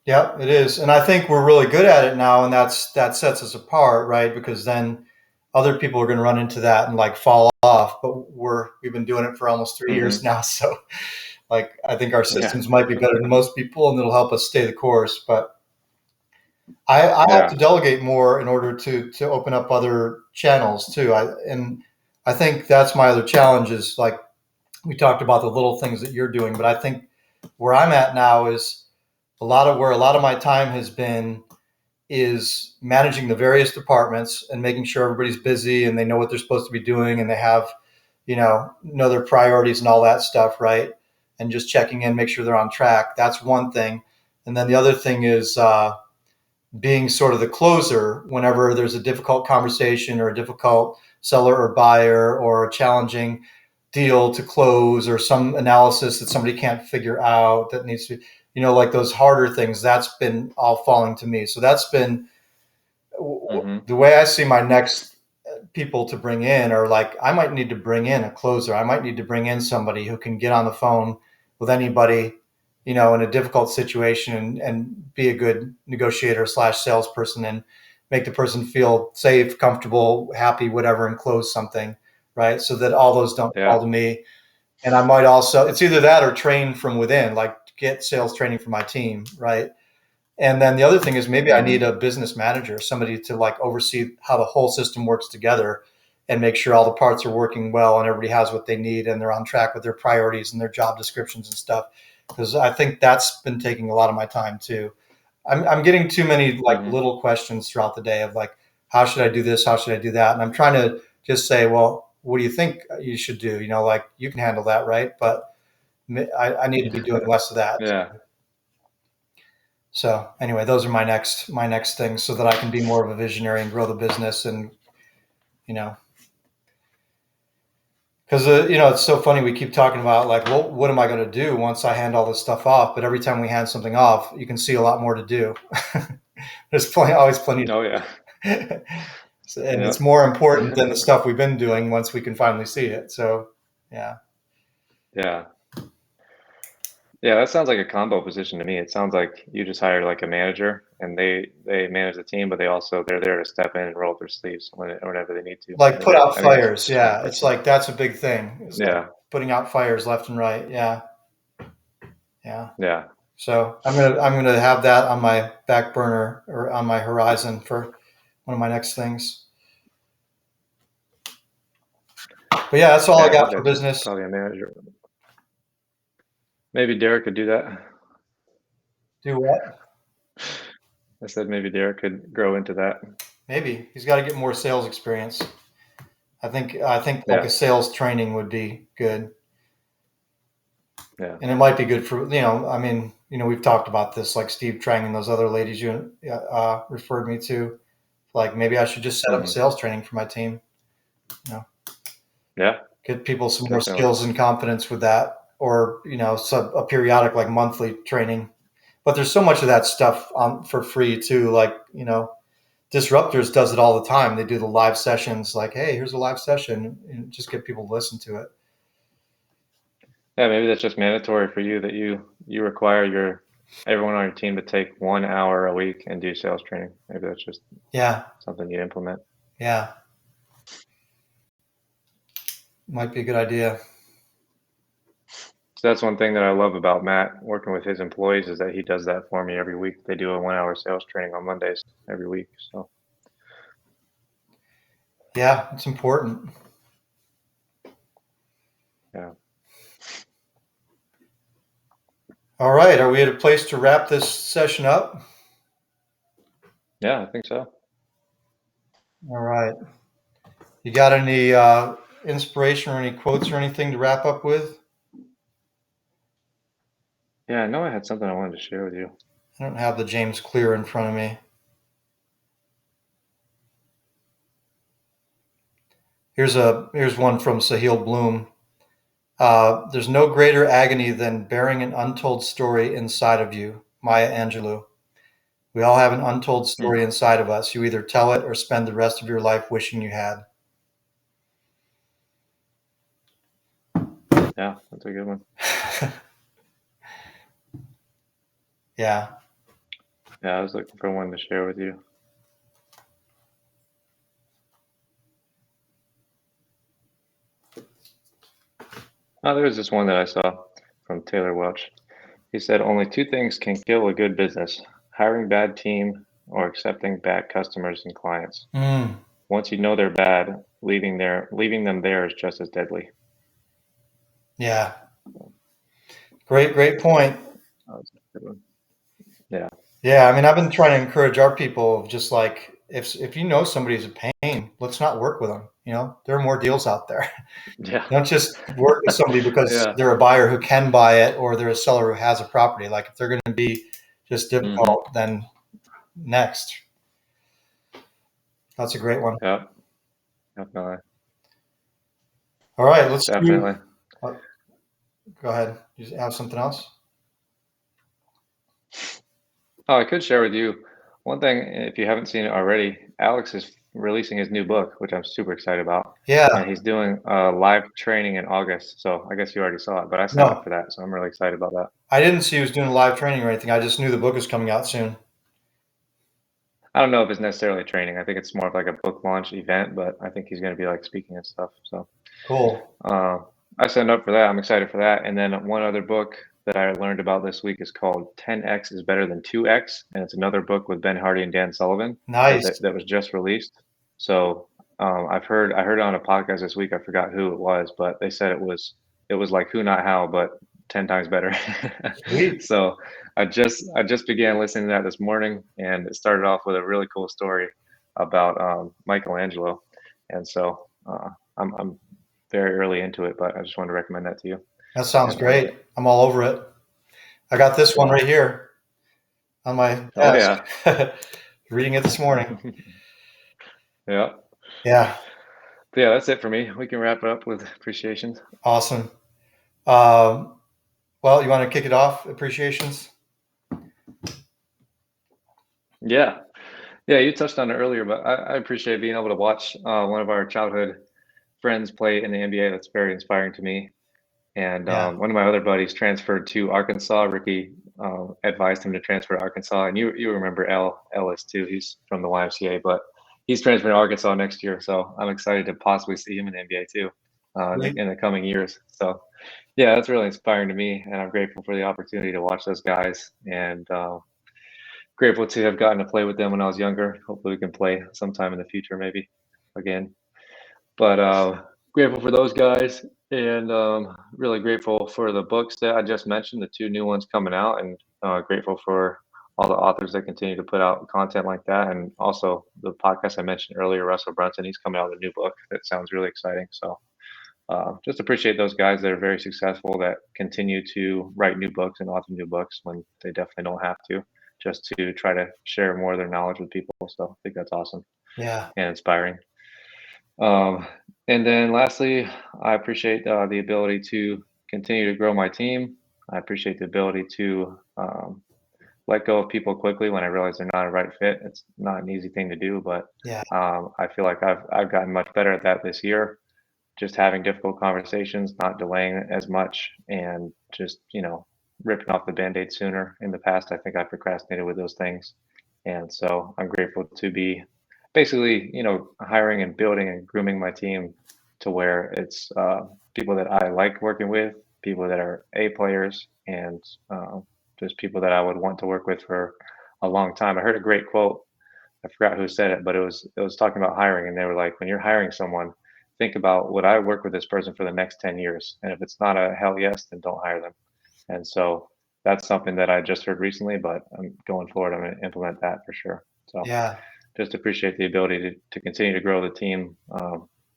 yeah. It is, and I think we're really good at it now, and that sets us apart, right? Because then other people are going to run into that and like fall off. But we've been doing it for almost 3 years hmm now, so like I think our yeah, systems might be better than most people, and it'll help us stay the course. But I have to yeah, delegate more in order to open up other channels too. I think that's my other challenge is like we talked about the little things that you're doing, but I think where I'm at now is a lot of my time has been is managing the various departments and making sure everybody's busy and they know what they're supposed to be doing and they have know their priorities and all that stuff, right? And just checking in, make sure they're on track. That's one thing. And then the other thing is being sort of the closer whenever there's a difficult conversation or a difficult seller or buyer or a challenging deal to close or some analysis that somebody can't figure out that needs to, like those harder things, that's been all falling to me. So that's been hmm the way I see my next people to bring in are like, I might need to bring in a closer. I might need to bring in somebody who can get on the phone with anybody, in a difficult situation and be a good negotiator slash salesperson and make the person feel safe, comfortable, happy, whatever, and close something. Right. So that all those don't fall yeah, to me. And I might also, it's either that or train from within, like get sales training for my team. Right. And then the other thing is maybe I need hmm a business manager, somebody to like oversee how the whole system works together and make sure all the parts are working well and everybody has what they need and they're on track with their priorities and their job descriptions and stuff. Because I think that's been taking a lot of my time too. I'm getting too many like Hmm. little questions throughout the day of like, how should I do this? How should I do that? And I'm trying to just say, well, what do you think you should do? Like you can handle that, right? But I need to be doing less of that. Yeah. So anyway, those are my next things so that I can be more of a visionary and grow the business and you know because it's so funny we keep talking about like well what am I going to do once I hand all this stuff off, but every time we hand something off you can see a lot more to do. There's always plenty Oh yeah. to so, and Yeah. it's more important than the stuff we've been doing once we can finally see it. So yeah. Yeah. Yeah, that sounds like a combo position to me. It sounds like you just hire like a manager and they manage the team, but they're there to step in and roll up their sleeves whenever they need to. Like put out I think that's fires, kind of yeah, it's personal. like that's a big thing. It's like Yeah. putting out fires left and right. Yeah, yeah. Yeah. So I'm gonna have that on my back burner or on my horizon for one of my next things. But yeah, that's all I Yeah, I think got for that's just business. probably a manager. Maybe Derek could do that. Do what? I said maybe Derek could grow into that. Maybe he's got to get more sales experience. I think like Yeah. a sales training would be good, Yeah. and it might be good for I mean we've talked about this like Steve Trang and those other ladies you referred me to. Like maybe I should just set up Hmm. sales training for my team. You know, Yeah, get people some more definitely. skills and confidence with that, or a periodic like monthly training. But there's so much of that stuff for free too. Like Disruptors does it all the time. They do the live sessions. Like, hey, here's a live session, and just get people to listen to it. Yeah, maybe that's just mandatory for you that you require your everyone on your team to take 1 hour a week and do sales training. Maybe that's just Yeah, something you implement. yeah, might be a good idea. So that's one thing that I love about Matt working with his employees is that he does that for me every week. They do a 1 hour sales training on Mondays every week. So Yeah, it's important. yeah. All right, are we at a place to wrap this session up? Yeah, I think so. All right. You got any inspiration or any quotes or anything to wrap up with? Yeah, I know I had something I wanted to share with you. I don't have the James Clear in front of me. Here's one from Sahil Bloom. There's no greater agony than bearing an untold story inside of you. Maya Angelou. We all have an untold Hmm. story inside of us. You either tell it or spend the rest of your life wishing you had. Yeah, that's a good one. Yeah. Yeah, I was looking for one to share with you. Oh, there was this one that I saw from Taylor Welch. He said only two things can kill a good business: hiring bad team or accepting bad customers and clients. Mm, Once you know they're bad, leaving them there is just as deadly. yeah. Great point. That was a good one. Yeah. Yeah. I mean, I've been trying to encourage our people of just like, if you know somebody's a pain, let's not work with them. There are more deals out there. Yeah. Don't just work with somebody because Yeah. they're a buyer who can buy it or they're a seller who has a property. Like if they're going to be just Hmm. difficult, then next. That's a great one. Yep. Definitely. All right, let's do. Definitely. uh, Go ahead. You have something else? Oh, I could share with you one thing if you haven't seen it already. Alex is releasing his new book, which I'm super excited about. Yeah. And he's doing a live training in August. So I guess you already saw it, but I signed up No, for that. So I'm really excited about that. I didn't see he was doing live training or anything. I just knew the book was coming out soon. I don't know if it's necessarily training. I think it's more of like a book launch event, but I think he's going to be like speaking and stuff. So Cool. uh, I signed up for that. I'm excited for that. And then one other book that I learned about this week is called 10X is Better Than 2X. And it's another book with Ben Hardy and Dan Sullivan Nice. that was just released. So I heard on a podcast this week. I forgot who it was, but they said it was like who not how, but 10 times better. Sweet. So I just began listening to that this morning, and it started off with a really cool story about Michelangelo, and so I'm very early into it, but I just wanted to recommend that to you. That sounds And great. I'm all over it. I got this one cool. right here on my Oh yeah. desk. Reading it this morning. Yeah. Yeah, But yeah, that's it for me. We can wrap it up with appreciations. awesome. Um, well, you want to kick it off? Appreciations. Yeah. Yeah, you touched on it earlier, but I appreciate being able to watch one of our childhood friends play in the NBA. That's very inspiring to me. And Yeah, one of my other buddies transferred to Arkansas. Ricky advised him to transfer to Arkansas, and you remember Ellis too. He's from the YMCA, but he's transferring to Arkansas next year. So I'm excited to possibly see him in the NBA too sweet. in the coming years. So yeah, that's really inspiring to me, and I'm grateful for the opportunity to watch those guys, and grateful to have gotten to play with them when I was younger. Hopefully, we can play sometime in the future, maybe again. But grateful for those guys, and really grateful for the books that I just mentioned, the two new ones coming out, and grateful for all the authors that continue to put out content like that, and also the podcast I mentioned earlier, Russell Brunson. He's coming out with a new book that sounds really exciting. So just appreciate those guys that are very successful that continue to write new books and author new books when they definitely don't have to, just to try to share more of their knowledge with people. So I think that's awesome Yeah, and inspiring. Um, and then lastly, I appreciate the ability to continue to grow my team. I appreciate the ability to let go of people quickly when I realize they're not a right fit. It's not an easy thing to do, but yeah, I feel like I've gotten much better at that this year. Just having difficult conversations, not delaying it as much, and just ripping off the band-aid sooner. In the past, I think I procrastinated with those things, and so I'm grateful to be basically hiring and building and grooming my team to where it's people that I like working with, people that are A players, and just people that I would want to work with for a long time. I heard a great quote. I forgot who said it, but it was talking about hiring, and they were like, when you're hiring someone, think about, would I work with this person for the next 10 years? And if it's not a hell yes, then don't hire them. And so that's something that I just heard recently, but I'm going forward, I'm going to implement that for sure. So yeah, just appreciate the ability to continue to grow the team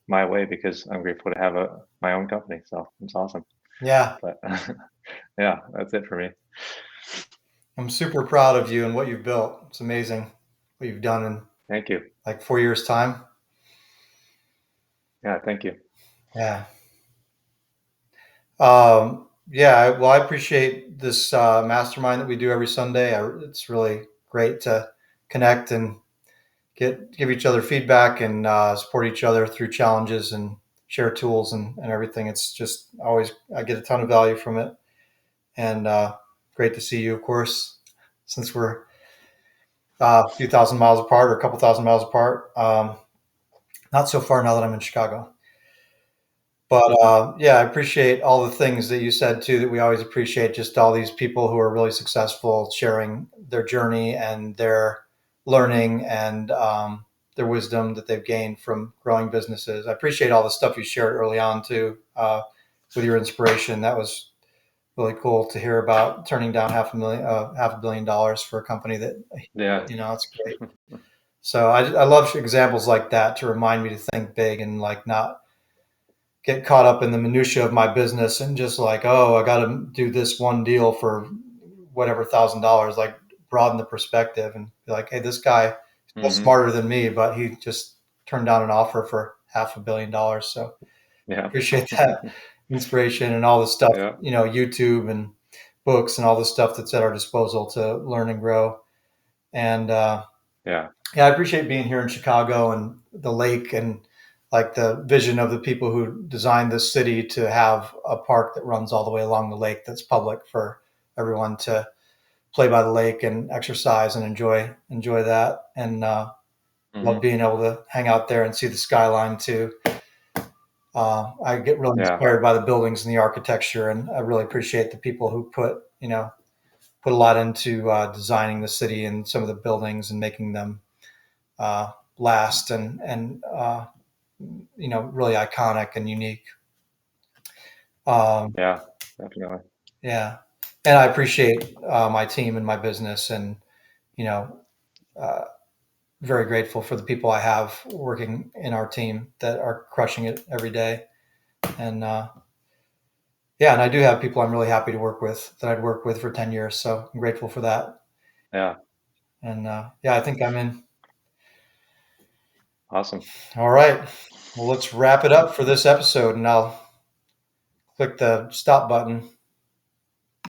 my way, because I'm grateful to have my own company. So it's awesome. yeah. But yeah, that's it for me. I'm super proud of you and what you've built. It's amazing what you've done in Thank you. like 4 years' time. Yeah, thank you. Yeah. Yeah. Well, I appreciate this mastermind that we do every Sunday. It's really great to connect and give each other feedback and support each other through challenges and share tools and everything. It's just always I get a ton of value from it, and great to see you, of course, since we're a few thousand miles apart or a couple thousand miles apart. Not so far now that I'm in Chicago. But yeah, I appreciate all the things that you said too. That we always appreciate just all these people who are really successful, sharing their journey and their learning and their wisdom that they've gained from growing businesses. I appreciate all the stuff you shared early on too, with your inspiration. That was really cool to hear about turning down $500,000 for a company that Yeah. it's great. So I love examples like that to remind me to think big and like not get caught up in the minutia of my business and just like, oh, I got to do this one deal for whatever $1,000. Like broaden the perspective and be like, hey, this guy is Hmm. smarter than me, but he just turned down an offer for $500 million. So Yeah. appreciate that inspiration and all the stuff, Yeah. YouTube and books and all the stuff that's at our disposal to learn and grow. And Yeah. yeah, I appreciate being here in Chicago and the lake and like the vision of the people who designed this city to have a park that runs all the way along the lake that's public for everyone to play by the lake and exercise and enjoy that. And love Hmm. being able to hang out there and see the skyline too. I get really Yeah. inspired by the buildings and the architecture, and I really appreciate the people who put a lot into designing the city and some of the buildings and making them last and really iconic and unique. Um, Yeah, definitely. yeah, and I appreciate my team and my business, and you know, uh, very grateful for the people I have working in our team that are crushing it every day. And yeah, and I do have people I'm really happy to work with that I'd worked with for 10 years. So I'm grateful for that. Yeah, And yeah, I think I'm in. awesome. All right. Well, let's wrap it up for this episode, and I'll click the stop button.